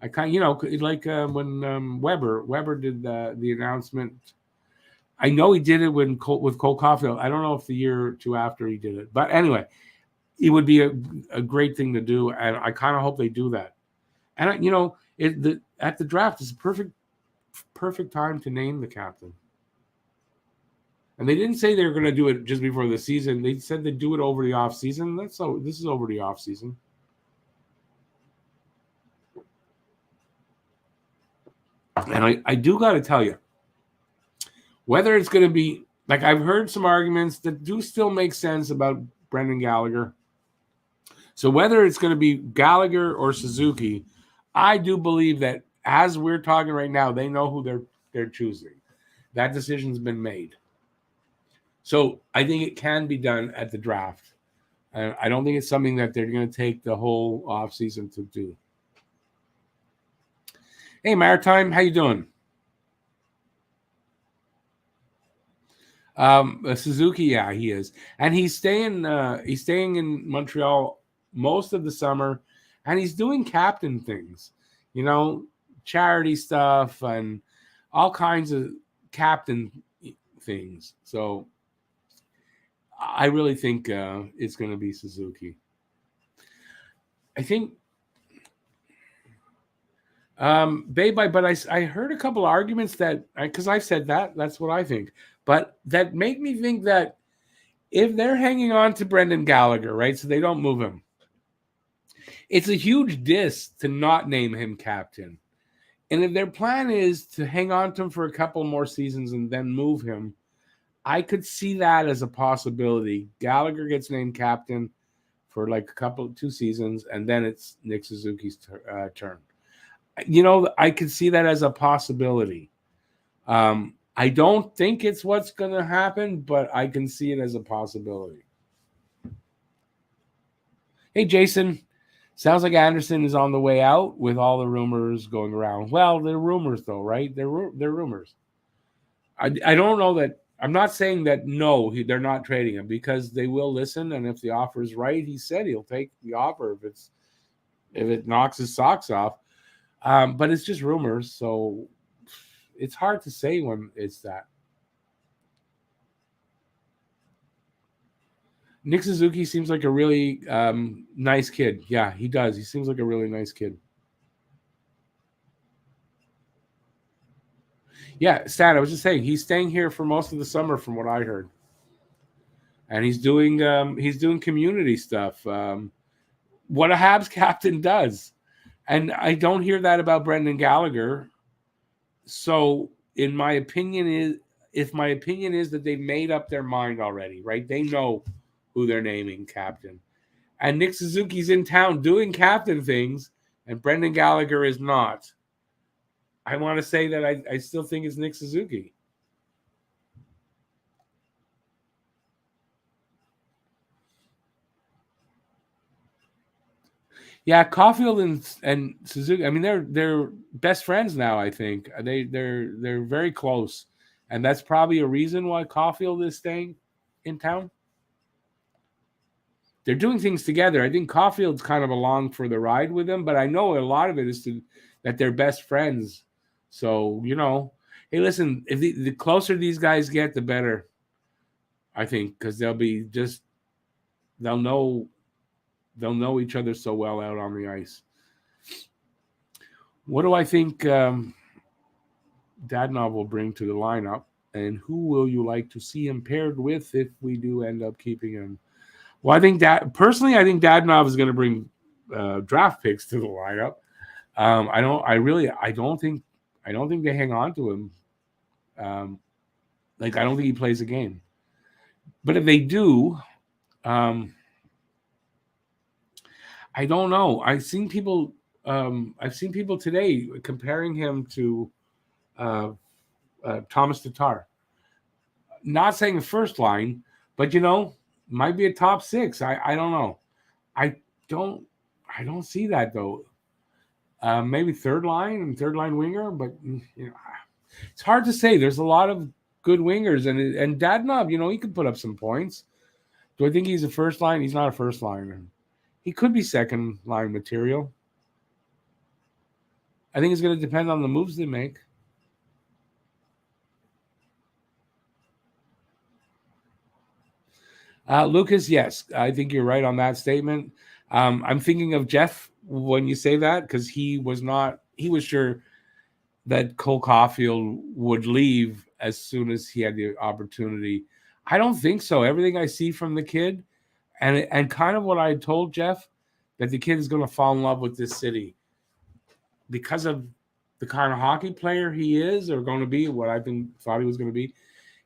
S1: I kind, like when Weber did the announcement. I know he did it with Cole Caulfield. I don't know if the year or two after he did it, but anyway, it would be a great thing to do, and I kind of hope they do that. And at the draft is a perfect time to name the captain. And they didn't say they were going to do it just before the season. They said they'd do it over the off season. This is over the off season. And I do got to tell you, whether it's going to be, like, I've heard some arguments that do still make sense about Brendan Gallagher. So whether it's going to be Gallagher or Suzuki, I do believe that as we're talking right now, they know who they're choosing. That decision's been made. So I think it can be done at the draft. I don't think it's something that they're going to take the whole offseason to do. Hey, Maritime, how you doing? Suzuki, yeah, he is, and he's staying in Montreal most of the summer, and he's doing captain things, charity stuff and all kinds of captain things. So I really think it's going to be Suzuki. I think but I heard a couple of arguments that, because I said that's what I think, but that make me think that if they're hanging on to Brendan Gallagher, right, so they don't move him, it's a huge diss to not name him captain. And if their plan is to hang on to him for a couple more seasons and then move him, I could see that as a possibility. Gallagher gets named captain for like 2 seasons, and then it's Nick Suzuki's turn. I could see that as a possibility. I don't think it's what's going to happen, but I can see it as a possibility. Hey, Jason. Sounds like Anderson is on the way out with all the rumors going around. Well, they're rumors, though, right? They're rumors. I don't know that. I'm not saying that, no, they're not trading him, because they will listen, and if the offer is right, he said he'll take the offer if it knocks his socks off. But it's just rumors, so it's hard to say when it's that. Nick Suzuki seems like a really nice kid. Yeah, he does. He seems like a really nice kid. Yeah, Stan, I was just saying he's staying here for most of the summer, from what I heard, and he's doing community stuff. What a Habs captain does, and I don't hear that about Brendan Gallagher. So, in my opinion, if my opinion is that they've made up their mind already, right? They know who they're naming captain, and Nick Suzuki's in town doing captain things, and Brendan Gallagher is not. I want to say that I still think it's Nick Suzuki. Yeah, Caulfield and Suzuki. I mean, they're best friends now. I think they're very close, and that's probably a reason why Caulfield is staying in town. They're doing things together. I think Caulfield's kind of along for the ride with them, but I know a lot of it is that they're best friends. So hey, listen, if the closer these guys get, the better. I think because they'll know each other so well out on the ice. What do I think Dadonov will bring to the lineup, and who will you like to see him paired with if we do end up keeping him? Well, I think I think Dadonov is going to bring draft picks to the lineup. I don't think they hang on to him. I don't think he plays a game. But if they do, I don't know. I've seen people today comparing him to Thomas Tatar. Not saying the first line, but might be a top six. I don't know. I don't see that though. Maybe third line winger, but it's hard to say. There's a lot of good wingers, and Dadonov, he could put up some points. Do I think he's a first line? He's not a first liner. He could be second line material. I think it's going to depend on the moves they make. Lucas, yes, I think you're right on that statement. I'm thinking of Jeff when you say that because he was sure that Cole Caulfield would leave as soon as he had the opportunity. I don't think so. Everything I see from the kid and kind of what I told Jeff, that the kid is going to fall in love with this city because of the kind of hockey player he is or going to be, what I thought he was going to be.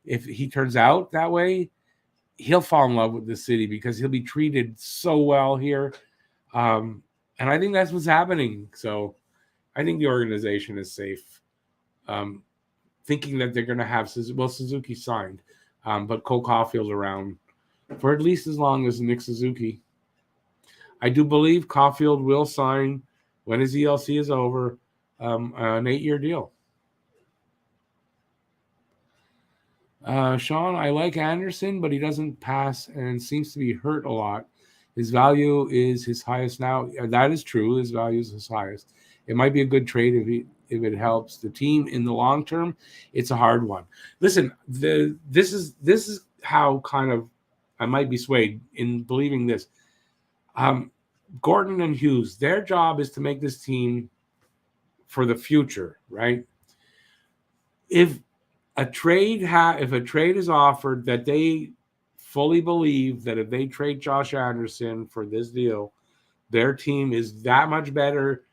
S1: If he turns out that way, he'll fall in love with the city because he'll be treated so well here. And I think that's what's happening. So I think the organization is safe. Thinking that they're going to have Suzuki signed, but Cole Caulfield's around for at least as long as Nick Suzuki. I do believe Caulfield will sign when his ELC is over an 8-year deal. Sean, I like Anderson, but he doesn't pass and seems to be hurt a lot. His value is his highest now. That is true. His value is his highest. It might be a good trade if it helps the team in the long term. It's a hard one. Listen, this is how kind of I might be swayed in believing this. Gordon and Hughes, their job is to make this team for the future, right? If a trade is offered that they fully believe that if they trade Josh Anderson for this deal, their team is that much better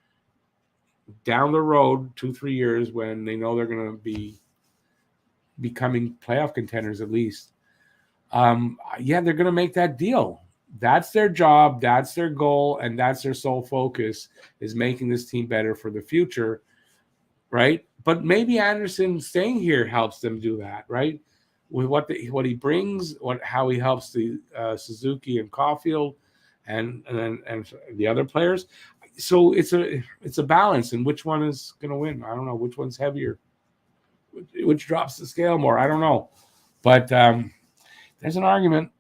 S1: down the road 2-3 years when they know they're going to be becoming playoff contenders at least. They're going to make that deal. That's their job. That's their goal. And that's their sole focus is making this team better for the future. Right. But maybe Anderson staying here helps them do that. Right. With what he brings, how he helps the Suzuki and Caulfield and the other players. So it's a balance, and which one is going to win? I don't know. Which one's heavier? Which drops the scale more? I don't know. But there's an argument.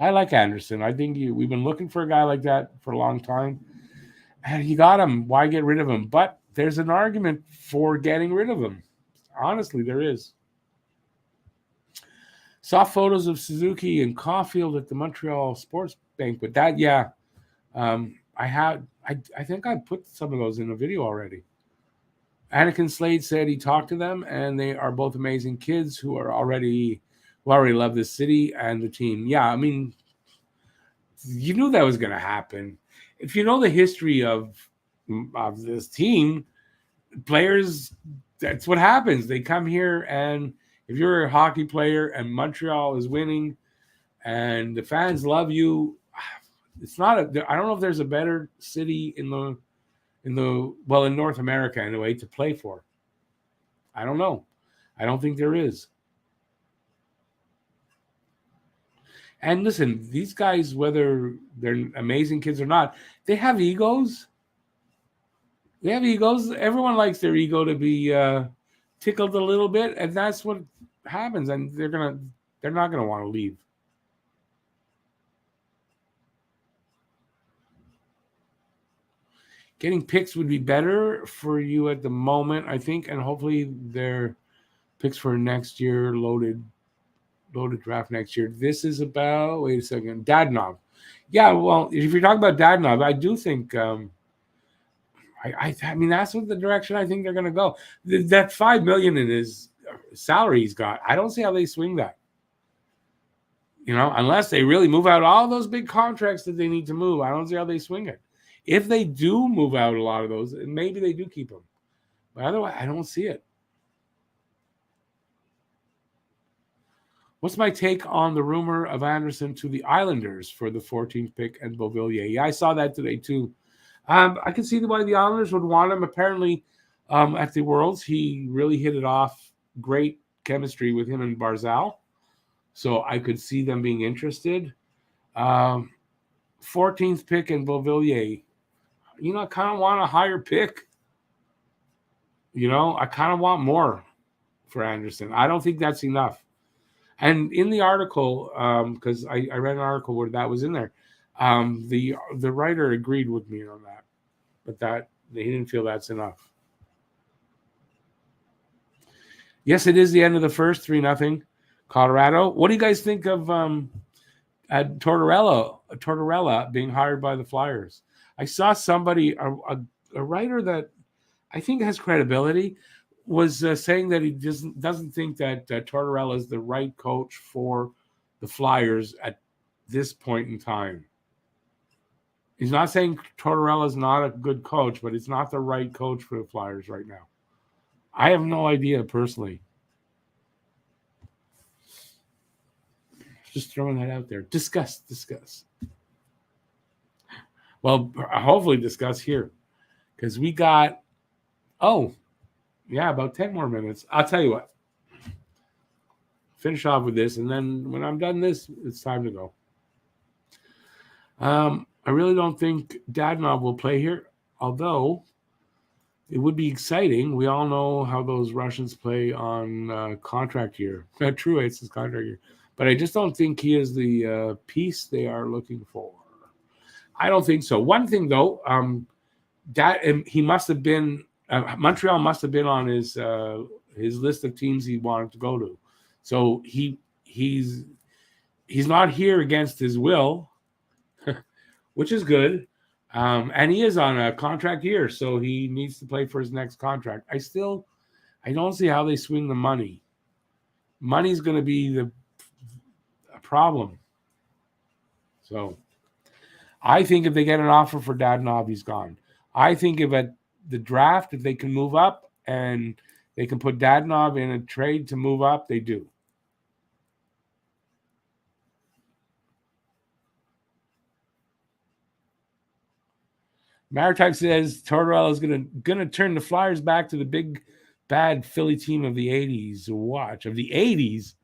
S1: I like Anderson. I think we've been looking for a guy like that for a long time. And you got him. Why get rid of him? But there's an argument for getting rid of him. Honestly, there is. Saw photos of Suzuki and Caulfield at the Montreal sports banquet. I think I put some of those in the video already. Anakin Slade said he talked to them, and they are both amazing kids who already love this city and the team. Yeah, I mean, you knew that was going to happen. If you know the history of this team, players, that's what happens. They come here, and if you're a hockey player and Montreal is winning, and the fans love you, it's not I don't know if there's a better city in North America anyway to play for. I don't know. I don't think there is. And listen, these guys, whether they're amazing kids or not, they have egos. Everyone likes their ego to be tickled a little bit, and that's what happens. And they're not gonna want to leave. Getting picks would be better for you at the moment, I think, and hopefully their picks for next year, loaded draft next year. This is about, wait a second, Dadonov. Yeah, well, if you're talking about Dadonov, I do think I mean that's what the direction I think they're going to go. That $5 million in his salary he's got, I don't see how they swing that. Unless they really move out all those big contracts that they need to move, I don't see how they swing it. If they do move out a lot of those, maybe they do keep them. But otherwise, I don't see it. What's my take on the rumor of Anderson to the Islanders for the 14th pick and Beauvillier? Yeah, I saw that today too. I can see why the Islanders would want him. Apparently, at the Worlds, he really hit it off. Great chemistry with him and Barzal. So I could see them being interested. 14th pick and Beauvillier. I kind of want a higher pick. I kind of want more for Anderson. I don't think that's enough. And in the article, because I read an article where that was in there, the writer agreed with me on that, but that he didn't feel that's enough. Yes, it is the end of the first, 3-0, Colorado. What do you guys think of Tortorella being hired by the Flyers? I saw somebody, a writer that I think has credibility, was saying that he doesn't think that Tortorella is the right coach for the Flyers at this point in time. He's not saying Tortorella is not a good coach, but it's not the right coach for the Flyers right now. I have no idea personally. Just throwing that out there. Discuss. Well, hopefully discuss here, because we got, about 10 more minutes. I'll tell you what. Finish off with this, and then when I'm done this, it's time to go. I really don't think Dadonov will play here, although it would be exciting. We all know how those Russians play on contract year. True, it's his contract year. But I just don't think he is the piece they are looking for. I don't think so. One thing, though, he must have been Montreal must have been on his list of teams he wanted to go to. So he's not here against his will, which is good. And he is on a contract year, so he needs to play for his next contract. I don't see how they swing the money. Money's going to be a problem. So I think if they get an offer for Dadonov, he's gone. I think if at the draft, if they can move up and they can put Dadonov in a trade to move up, they do. Maritime says Tortorella is gonna turn the Flyers back to the big bad Philly team of the 80s. Watch, of the 80s,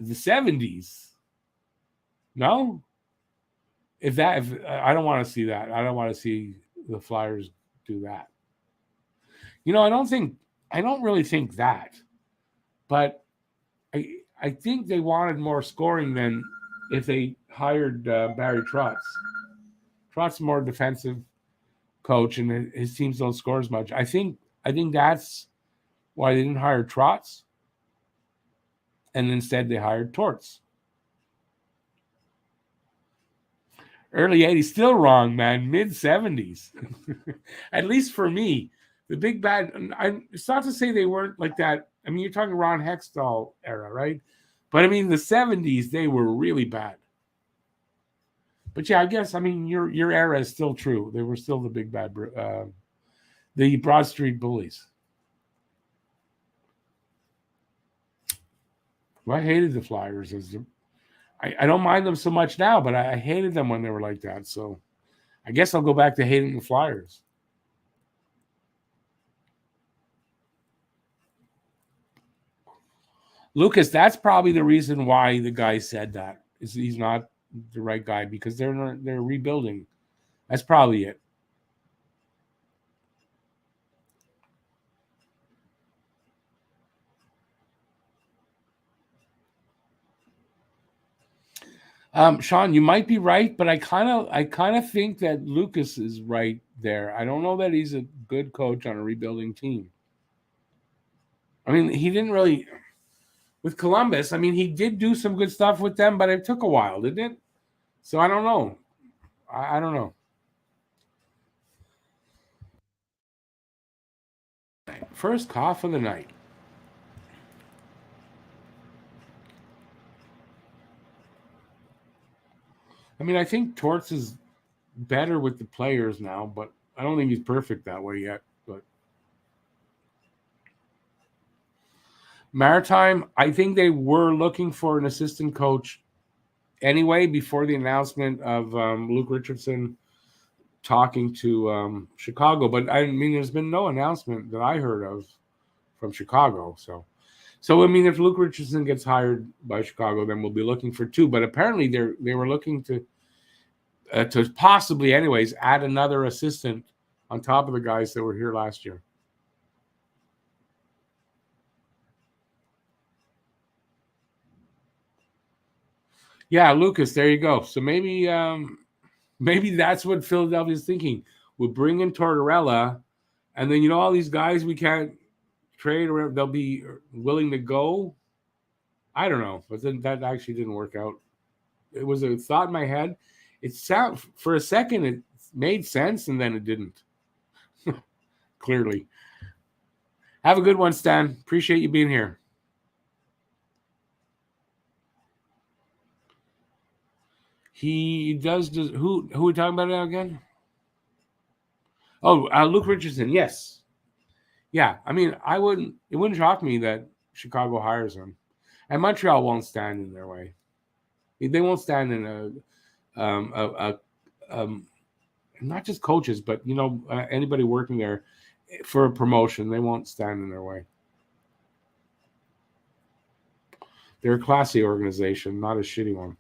S1: the 70s. No, if I don't want to see that. I don't want to see the Flyers do that. I don't really think that, but I think they wanted more scoring than if they hired Barry Trotz. Trotz is a more defensive coach, and his teams don't score as much. I think that's why they didn't hire Trotz, and instead they hired Torts. Early 80s, still wrong, man. Mid 70s, at least for me. The big bad. It's not to say they weren't like that. I mean, you're talking Ron Hextall era, right? But I mean, the 70s, they were really bad. But yeah, I guess, I mean, your era is still true. They were still the big bad, the Broad Street Bullies. Well, I hated the Flyers. I don't mind them so much now, but I hated them when they were like that. So I guess I'll go back to hating the Flyers. Lucas, that's probably the reason why the guy said that. Is he's not the right guy because they're rebuilding. That's probably it. Sean, you might be right, but I kind of think that Lucas is right there. I don't know that he's a good coach on a rebuilding team. I mean, he didn't really with Columbus. I mean, he did do some good stuff with them, but it took a while, didn't it? So I don't know. I don't know. First cough of the night. I mean, I think Torts is better with the players now, but I don't think he's perfect that way yet. But Maritime, I think they were looking for an assistant coach anyway before the announcement of Luke Richardson talking to Chicago. But I mean, there's been no announcement that I heard of from Chicago. So I mean, if Luke Richardson gets hired by Chicago, then we'll be looking for two. But apparently, they were looking to possibly, anyways, add another assistant on top of the guys that were here last year. Yeah, Lucas, there you go. So maybe that's what Philadelphia's thinking. We'll bring in Tortorella, and then all these guys we can't trade or they'll be willing to go. I don't know, but then that actually didn't work out. It was a thought in my head. It sound for a second it made sense, and then it didn't. Clearly. Have a good one, Stan. Appreciate you being here. He does. Who are we talking about now again? Oh, Luke Richardson. Yes. Yeah. I mean, it wouldn't shock me that Chicago hires him, and Montreal won't stand in their way. They won't stand in not just coaches, but anybody working there for a promotion. They won't stand in their way. They're a classy organization, not a shitty one.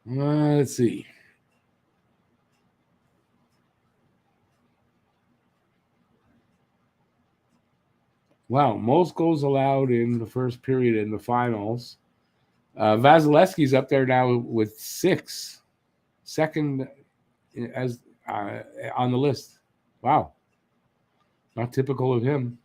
S1: Let's see. Wow, most goals allowed in the first period in the finals. Vasilevsky's up there now with 6, second as on the list. Wow, not typical of him.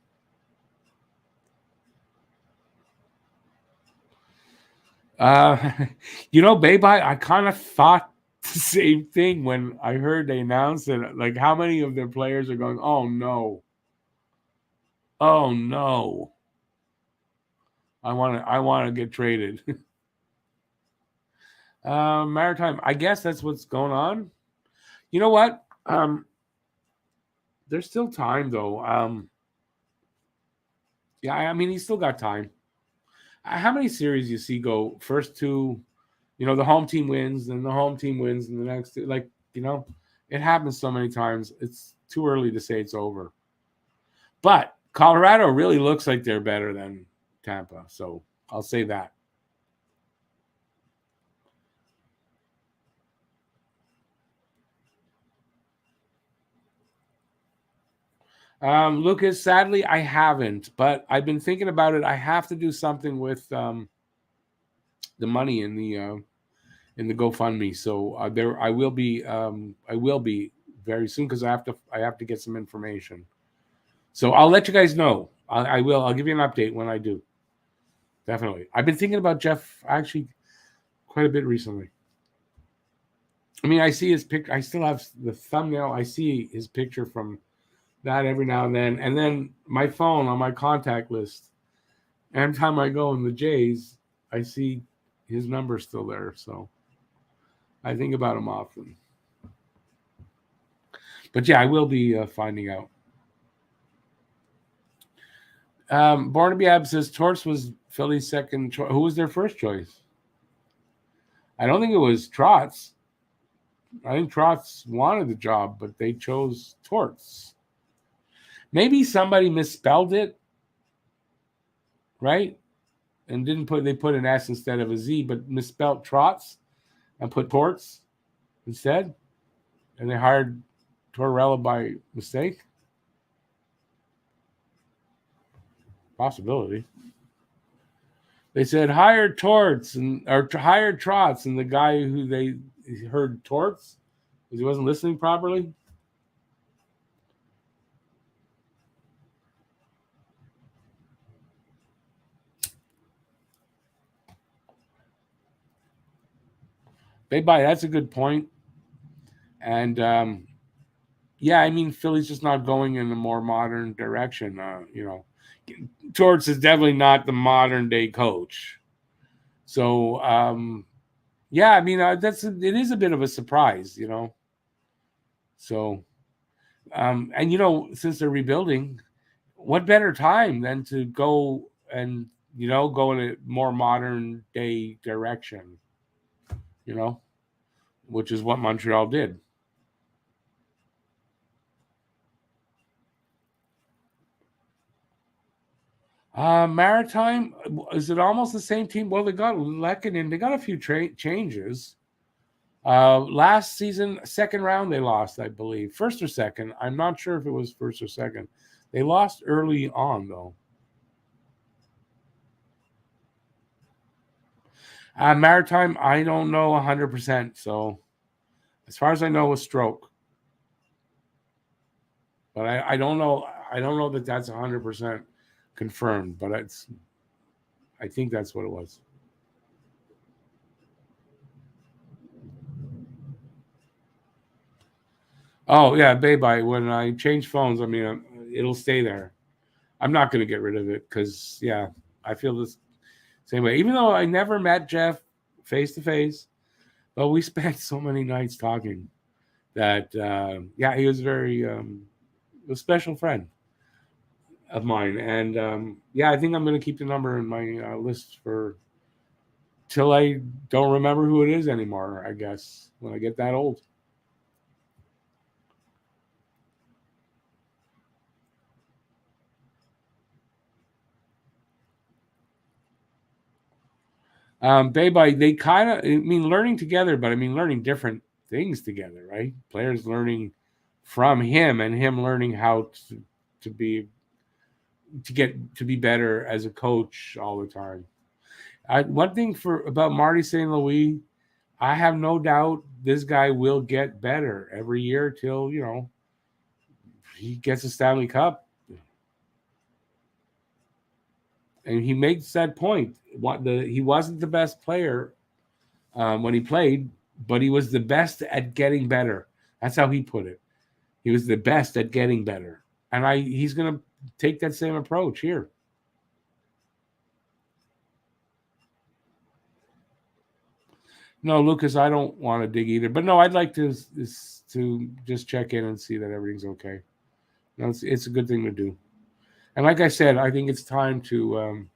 S1: Babe, I kind of thought the same thing when I heard they announced it. Like, how many of their players are going, oh no, I want to get traded. Maritime, I guess that's what's going on. You know what? There's still time though. Yeah, I mean, he's still got time. How many series you see go first two? The home team wins, then the home team wins, and the next two, it happens so many times. It's too early to say it's over. But Colorado really looks like they're better than Tampa, so I'll say that. Lucas, sadly, I haven't, but I've been thinking about it. I have to do something with the money in the GoFundMe. So I will be very soon because I have to get some information. So I'll let you guys know. I will. I'll give you an update when I do. definitely. I've been thinking about Jeff actually quite a bit recently. I mean, I see his picture. I still have the thumbnail. I see his picture from that every now and then. And then my phone on my contact list, every time I go in the Jays, I see his number still there. So I think about him often. But yeah, I will be finding out. Barnaby Ab says Torts was Philly's second choice. Who was their first choice? I don't think it was Trotz. I think Trotz wanted the job, but they chose Torts. Maybe somebody misspelled it, right? And they put an S instead of a Z, but misspelled Trotz and put Torts instead. And they hired Tortorella by mistake. Possibility. They said hire Torts or hire Trotz, and the guy who they heard Torts because he wasn't listening properly. That's a good point. And yeah, I mean, Philly's just not going in a more modern direction. Torts is definitely not the modern day coach. So yeah, I mean, it is a bit of a surprise, So, and since they're rebuilding, what better time than to go and go in a more modern day direction, which is what Montreal did. Maritime, is it almost the same team? Well, they got Lehkonen. They got a few changes. Last season, second round, they lost, I believe. First or second. I'm not sure if it was first or second. They lost early on, though. Maritime, I don't know 100%. So, as far as I know, a stroke. But I don't know. I don't know that that's 100% confirmed. But I think that's what it was. Oh yeah, Bye. When I change phones, I mean, it'll stay there. I'm not going to get rid of it because yeah, I feel this same way. Even though I never met Jeff face to face, but we spent so many nights talking that yeah, he was a special friend of mine, and yeah, I think I'm going to keep the number in my list for till I don't remember who it is anymore. I guess when I get that old. they kind of, I mean, learning together, but I mean, learning different things together, right? Players learning from him and him learning how to be to be better as a coach all the time. One thing about Marty St. Louis, I have no doubt this guy will get better every year till he gets a Stanley Cup, and he makes that point. He wasn't the best player when he played, but he was the best at getting better. That's how he put it. He was the best at getting better, and he's going to take that same approach here. No, Lucas, I don't want to dig either, but no, I'd like to just check in and see that everything's okay. It's a good thing to do, and like I said, I think it's time to.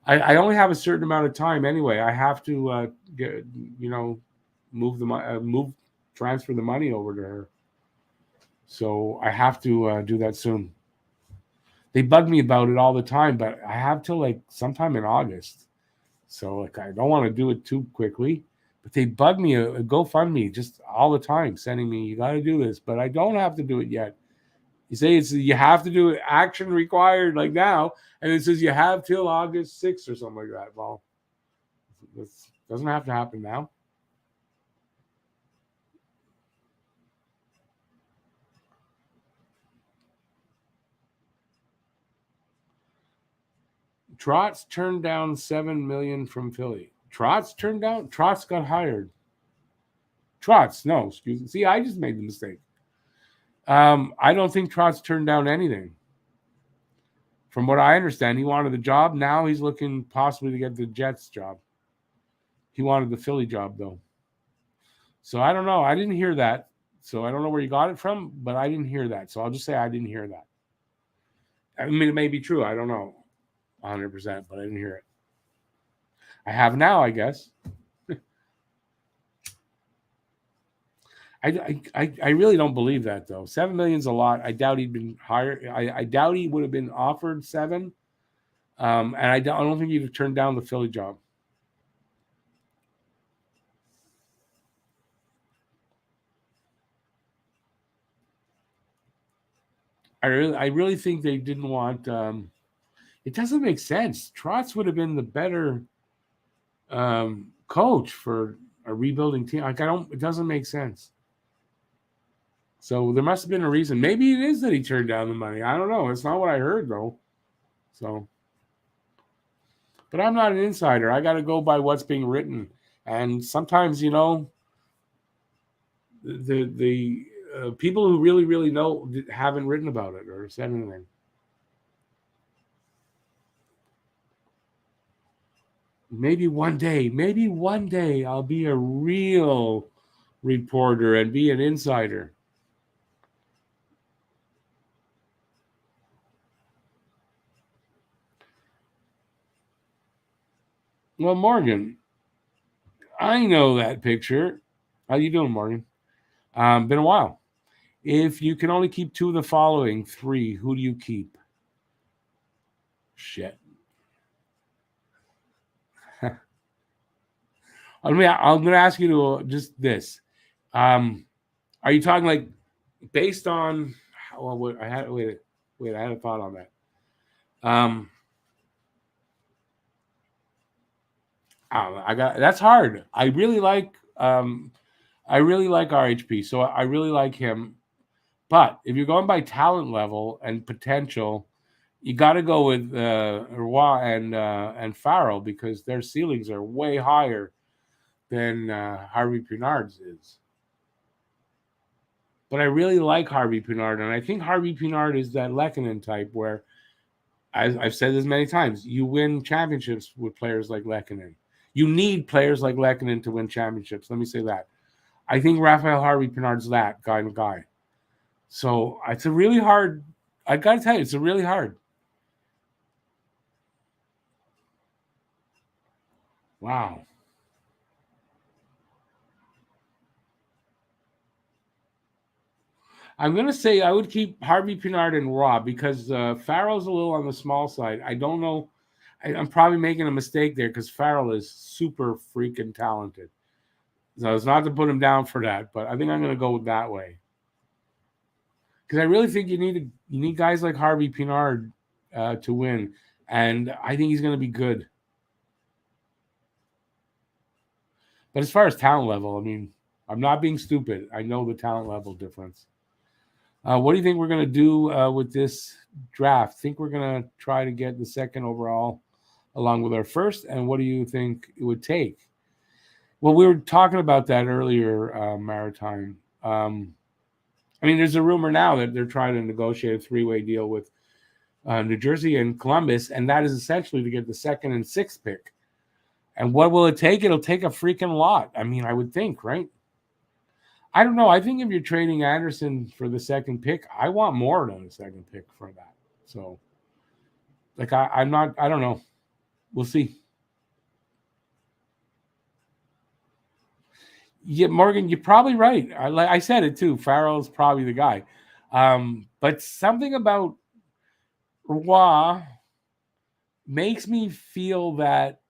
S1: I only have a certain amount of time anyway. I have to get transfer the money over to her. So I have to do that soon. They bug me about it all the time, but I have till like sometime in August. So like I don't want to do it too quickly, but they bug me a GoFundMe just all the time, sending me, you got to do this, but I don't have to do it yet. You say you have to do it, action required like now, and it says you have till August 6th or something like that. Well, this doesn't have to happen now. Trotz turned down $7 million from Philly. Trotz turned down. Trotz got hired. Trotz, no, excuse me. See, I just made the mistake. I don't think Trotz turned down anything. From what I understand, he wanted the job. Now he's looking possibly to get the Jets job. He wanted the Philly job, though. So I don't know. I didn't hear that. So I don't know where you got it from, but I didn't hear that. So I'll just say I didn't hear that. I mean, it may be true. I don't know 100%, but I didn't hear it. I have now, I guess. I really don't believe that, though. $7 million's a lot. I doubt he'd been hired. I doubt he would have been offered $7 million. And I don't think he'd have turned down the Philly job. I really think they didn't want. It doesn't make sense. Trotz would have been the better coach for a rebuilding team. Like it doesn't make sense. So there must have been a reason. Maybe it is that he turned down the money. I don't know. It's not what I heard though. So, but I'm not an insider. I got to go by what's being written, and sometimes the people who really know haven't written about it or said anything. Maybe one day I'll be a real reporter and be an insider. Well, Morgan, I know that picture. How you doing, Morgan? Been a while. If you can only keep two of the following three, who do you keep? Shit. I'm going to ask you to just this. Are you talking like based on? Well, I had a thought on that. That's hard. I really like RHP, so I really like him. But if you're going by talent level and potential, you got to go with Roy and Farrell because their ceilings are way higher than Harvey Pinard's is. But I really like Harvey Pinard, and I think Harvey Pinard is that Lehkonen type where, as I've said this many times, you win championships with players like Lehkonen. You need players like Lehkonen to win championships. Let me say that. I think Raphael Harvey Pinard's that kind of guy. So it's a really hard. I got to tell you, it's a really hard. Wow. I'm going to say I would keep Harvey Pinard and Rob because Farrell's a little on the small side. I don't know. I'm probably making a mistake there because Farrell is super freaking talented. So it's not to put him down for that, but I think I'm going to go that way. Because I really think you need guys like Harvey Pinard to win, and I think he's going to be good. But as far as talent level, I mean, I'm not being stupid. I know the talent level difference. What do you think we're going to do with this draft? Think we're going to try to get the second overall along with our first? And what do you think it would take? Well, we were talking about that earlier, Maritime. I mean, there's a rumor now that they're trying to negotiate a three-way deal with New Jersey and Columbus, and that is essentially to get the second and sixth pick. And what will it take? It'll take a freaking lot. I mean, I would think, right? I don't know. I think if you're trading Anderson for the second pick, I want more than a second pick for that. So, like, I don't know. We'll see. Yeah, Morgan, you're probably right. I said it too. Farrell's probably the guy. But something about Roy makes me feel that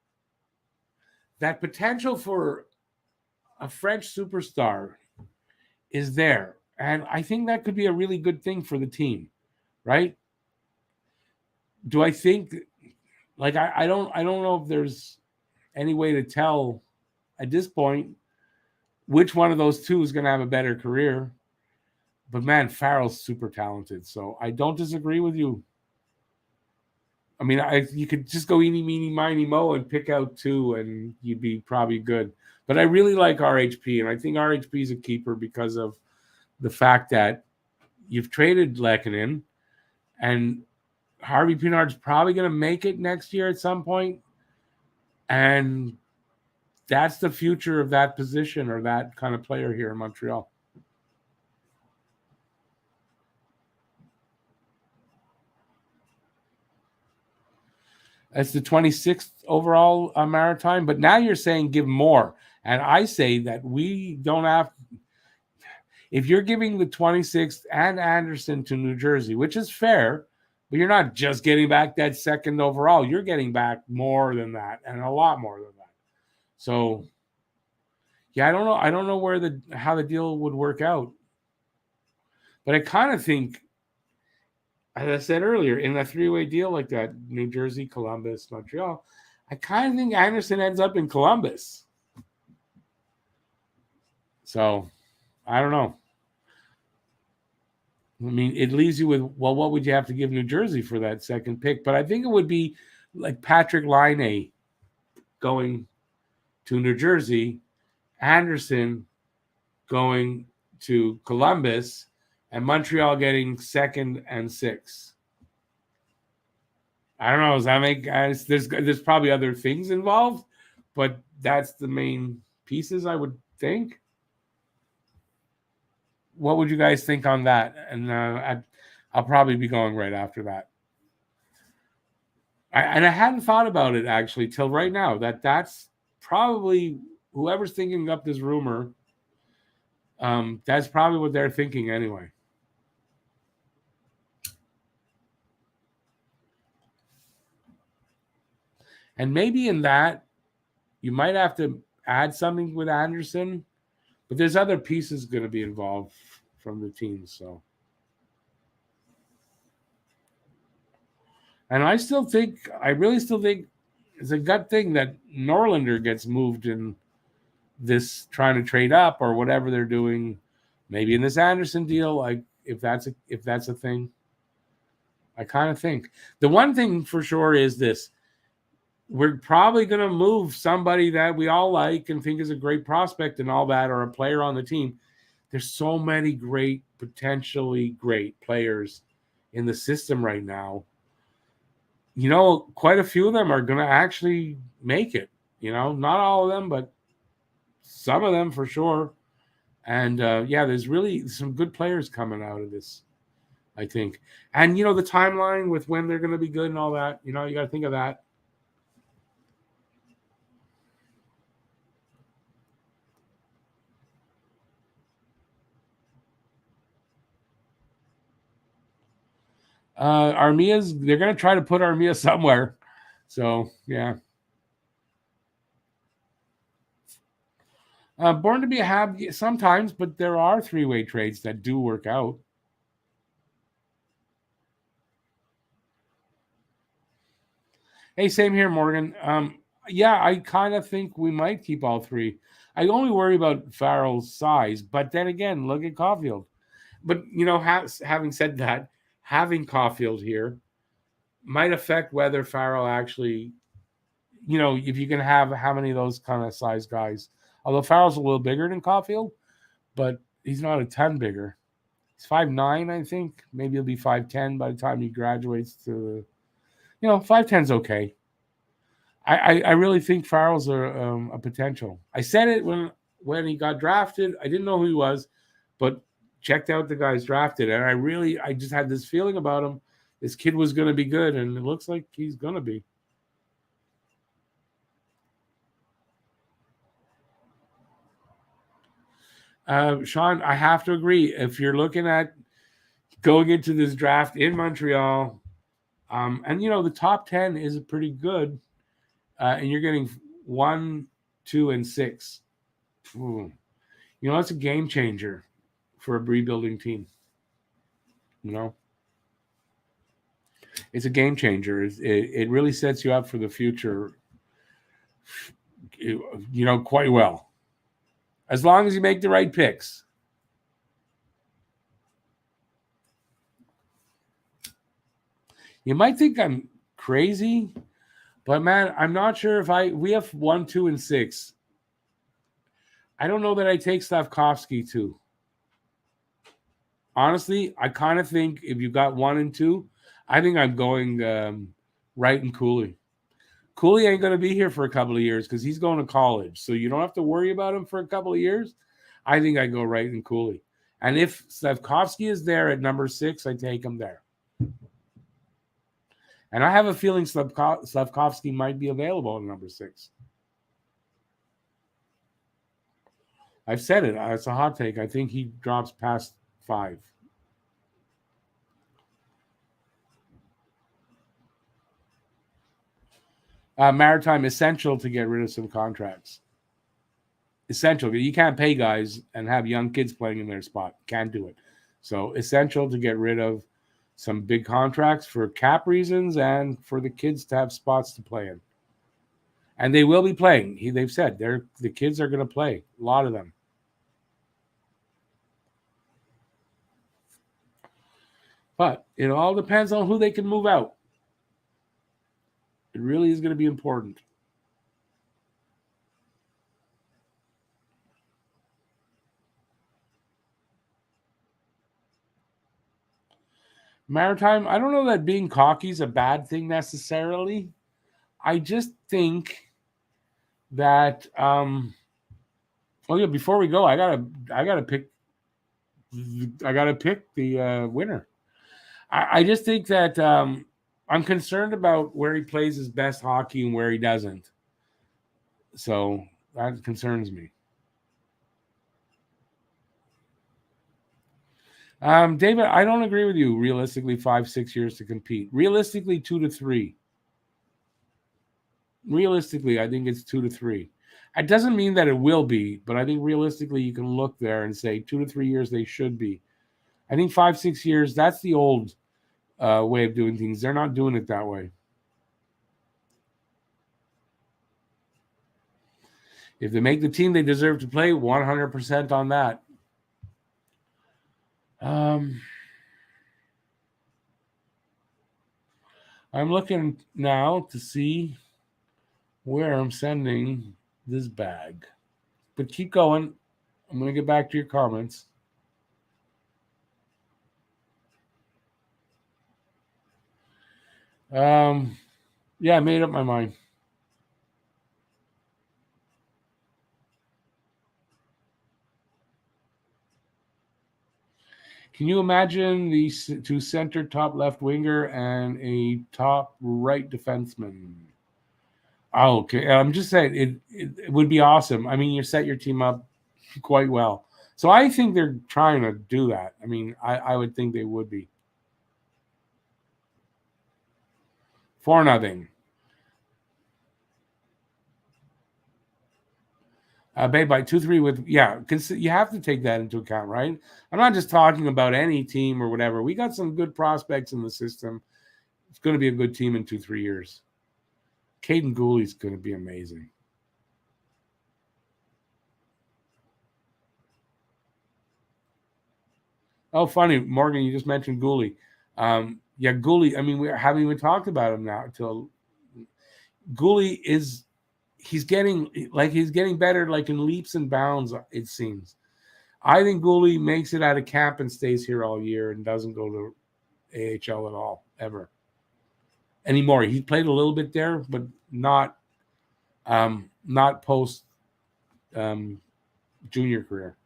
S1: potential for a French superstar is there. And I think that could be a really good thing for the team, right? Do I think like I don't know if there's any way to tell at this point which one of those two is going to have a better career. But man, Farrell's super talented, so I don't disagree with you. I mean, you could just go eeny, meeny, miny, mo and pick out 2 and you'd be probably good. But I really like RHP, and I think RHP is a keeper because of the fact that you've traded Lehkonen, and Harvey Pinard's probably going to make it next year at some point. And that's the future of that position or that kind of player here in Montreal. That's the 26th overall Maritime. But now you're saying give more. And I say that we don't have. If you're giving the 26th and Anderson to New Jersey, which is fair, but you're not just getting back that second overall. You're getting back more than that, and a lot more than that. So, yeah, I don't know. I don't know how the deal would work out. But I kind of think, as I said earlier, in a 3-way deal like that, New Jersey, Columbus, Montreal, I kind of think Anderson ends up in Columbus. So, I don't know. I mean, it leaves you with, well, what would you have to give New Jersey for that second pick? But I think it would be like Patrick Laine going to New Jersey, Anderson going to Columbus, and Montreal getting 2nd and 6th. I don't know. Does that make sense? There's probably other things involved, but that's the main pieces, I would think. What would you guys think on that? And I'll probably be going right after that. I hadn't thought about it actually till right now. That's probably whoever's thinking up this rumor. That's probably what they're thinking anyway. And maybe in that, you might have to add something with Anderson, but there's other pieces going to be involved from the team. So, and I really still think it's a gut thing that Norlinder gets moved in this trying to trade up or whatever they're doing. Maybe in this Anderson deal, like if that's a thing. I kind of think the one thing for sure is this. We're probably going to move somebody that we all like and think is a great prospect and all that, or a player on the team. There's so many potentially great players in the system right now. Quite a few of them are going to actually make it. Not all of them, but some of them for sure. And there's really some good players coming out of this, I think. And, the timeline with when they're going to be good and all that, you got to think of that. They're going to try to put Armia somewhere. So, yeah. Born to be a Hab sometimes, but there are 3-way trades that do work out. Hey, same here, Morgan. I kind of think we might keep all 3. I only worry about Farrell's size, but then again, look at Caulfield. But, having said that, having Caulfield here might affect whether Farrell actually, if you can have how many of those kind of size guys. Although Farrell's a little bigger than Caulfield, but he's not a ton bigger. He's 5'9", I think. Maybe he'll be 5'10" by the time he graduates to, 5'10's okay. I really think Farrell's a potential. I said it when he got drafted. I didn't know who he was, but checked out the guys drafted, and I just had this feeling about him. This kid was going to be good, and it looks like he's going to be. Sean, I have to agree. If you're looking at going into this draft in Montreal, and the top 10 is pretty good, and you're getting 1, 2, and 6. Ooh. That's a game changer for a rebuilding team. It's a game changer. It really sets you up for the future, quite well. As long as you make the right picks. You might think I'm crazy. But man, I'm not sure if we have 1, 2, and 6. I don't know that I take Slavkovsky too. Honestly, I kind of think if you got 1 and 2, I think I'm going Wright and Cooley. Cooley ain't going to be here for a couple of years because he's going to college. So you don't have to worry about him for a couple of years. I think I go Wright and Cooley. And if Slavkovsky is there at number 6, I take him there. And I have a feeling Slavkovsky might be available at number 6. I've said it. It's a hot take. I think he drops past 5. Maritime, essential to get rid of some contracts. Essential. You can't pay guys and have young kids playing in their spot. Can't do it. So essential to get rid of some big contracts for cap reasons and for the kids to have spots to play in. And they will be playing. They've said the kids are going to play. A lot of them. But it all depends on who they can move out. It really is going to be important. Maritime, I don't know that being cocky is a bad thing necessarily. I just think that before we go, I gotta pick the winner. I just think that I'm concerned about where he plays his best hockey and where he doesn't. So that concerns me. David, I don't agree with you. Realistically, 5-6 years to compete. Realistically, 2 to 3. Realistically, I think it's 2 to 3. It doesn't mean that it will be, but I think realistically, you can look there and say 2 to 3 years they should be. I think 5-6 years, that's the old way of doing things. They're not doing it that way. If they make the team they deserve to play, 100% on that. I'm looking now to see where I'm sending this bag. But keep going. I'm going to get back to your comments. I made up my mind. Can you imagine the 2 center, top left winger, and a top right defenseman? Oh, okay. I'm just saying it would be awesome. I mean, you set your team up quite well. So I think they're trying to do that. I mean, I would think they would be. 4-0. Bay by 2-3 with, you have to take that into account, right? I'm not just talking about any team or whatever. We got some good prospects in the system. It's going to be a good team in 2-3 years. Caden Gooley's going to be amazing. Oh, funny, Morgan, you just mentioned Gooley. Gooley, I mean, we haven't even talked about him now. Gooley he's getting better, like in leaps and bounds, it seems. I think Gooley makes it out of camp and stays here all year and doesn't go to AHL at all, ever. Anymore. He played a little bit there, but not post junior career.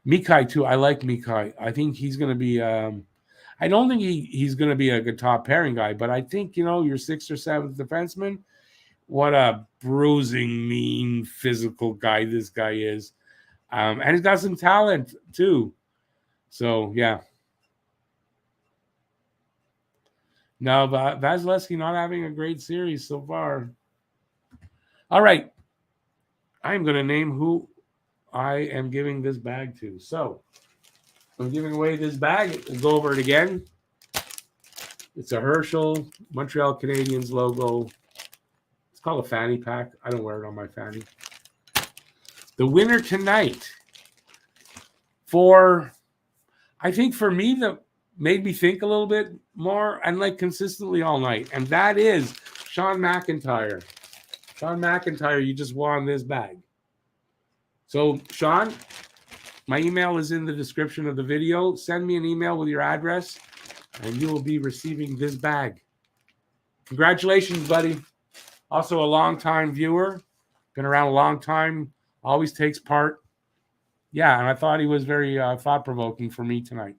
S1: Mikai too. I like Mikai. I think he's going to be. I don't think he's going to be a good top pairing guy, but I think your 6th or 7th defenseman. What a bruising, mean, physical guy this guy is, and he's got some talent too. So yeah. No, but Vasilevsky not having a great series so far. All right, I'm going to name who I am giving this bag to. So I'm giving away this bag. We'll go over it again. It's a Herschel Montreal Canadiens logo. It's called a fanny pack. I don't wear it on my fanny. The winner tonight I think for me, made me think a little bit more and like consistently all night. And that is Sean McIntyre. Sean McIntyre, you just won this bag. So, Sean, my email is in the description of the video. Send me an email with your address, and you will be receiving this bag. Congratulations, buddy. Also a long-time viewer. Been around a long time. Always takes part. Yeah, and I thought he was very thought-provoking for me tonight.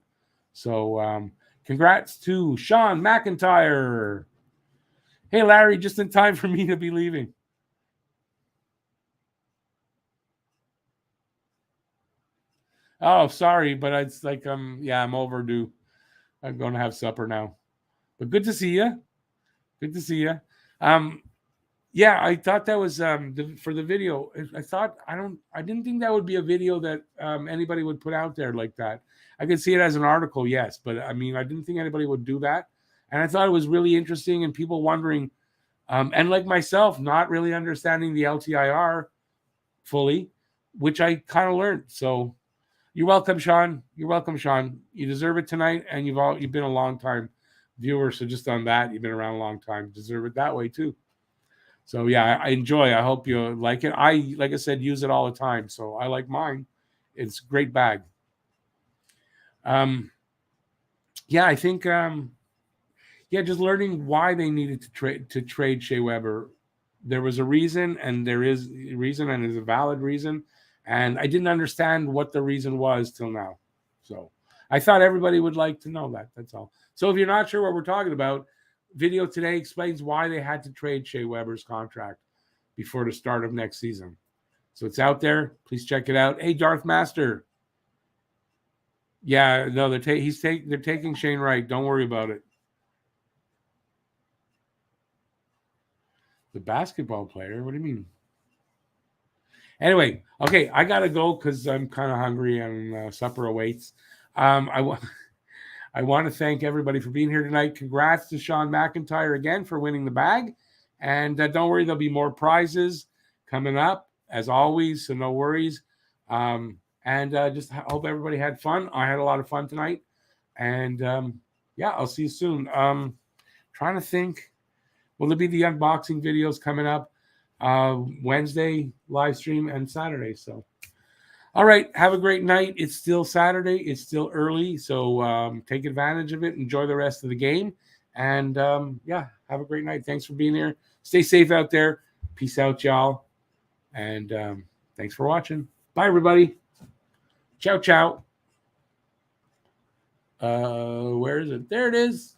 S1: So, congrats to Sean McIntyre. Hey, Larry, just in time for me to be leaving. Oh, sorry, but it's like I'm overdue. I'm going to have supper now. But good to see you. Good to see you. Yeah, I thought that was for the video. I didn't think that would be a video that anybody would put out there like that. I could see it as an article, yes, but I mean, I didn't think anybody would do that. And I thought it was really interesting, and people wondering, and like myself, not really understanding the LTIR fully, which I kind of learned. So you're welcome, Sean. You're welcome, Sean. You deserve it tonight, and you've been a long time viewer. So just on that, you've been around a long time. You deserve it that way too. So yeah, I enjoy. I hope you like it. Like I said, use it all the time. So I like mine. It's a great bag. Yeah, I think just learning why they needed to trade Shea Weber. There was a reason, and there is a reason, and is a valid reason. And I didn't understand what the reason was till now. So I thought everybody would like to know that. That's all. So if you're not sure what we're talking about, video today explains why they had to trade Shea Weber's contract before the start of next season. So it's out there. Please check it out. Hey, Darth Master. Yeah, no, they're taking Shane Wright. Don't worry about it. The basketball player? What do you mean? Anyway, okay, I gotta go because I'm kind of hungry and supper awaits. I want to thank everybody for being here tonight. Congrats to Sean McIntyre again for winning the bag, and don't worry, there'll be more prizes coming up as always. So no worries. And just hope everybody had fun. I had a lot of fun tonight, and I'll see you soon. Trying to think, will there be the unboxing videos coming up? Wednesday live stream and Saturday. So, all right, have a great night. It's still Saturday. It's still early, so take advantage of it. Enjoy the rest of the game, and have a great night. Thanks for being here. Stay safe out there. Peace out, y'all, and thanks for watching. Bye, everybody. Ciao, ciao. Where is it? There it is.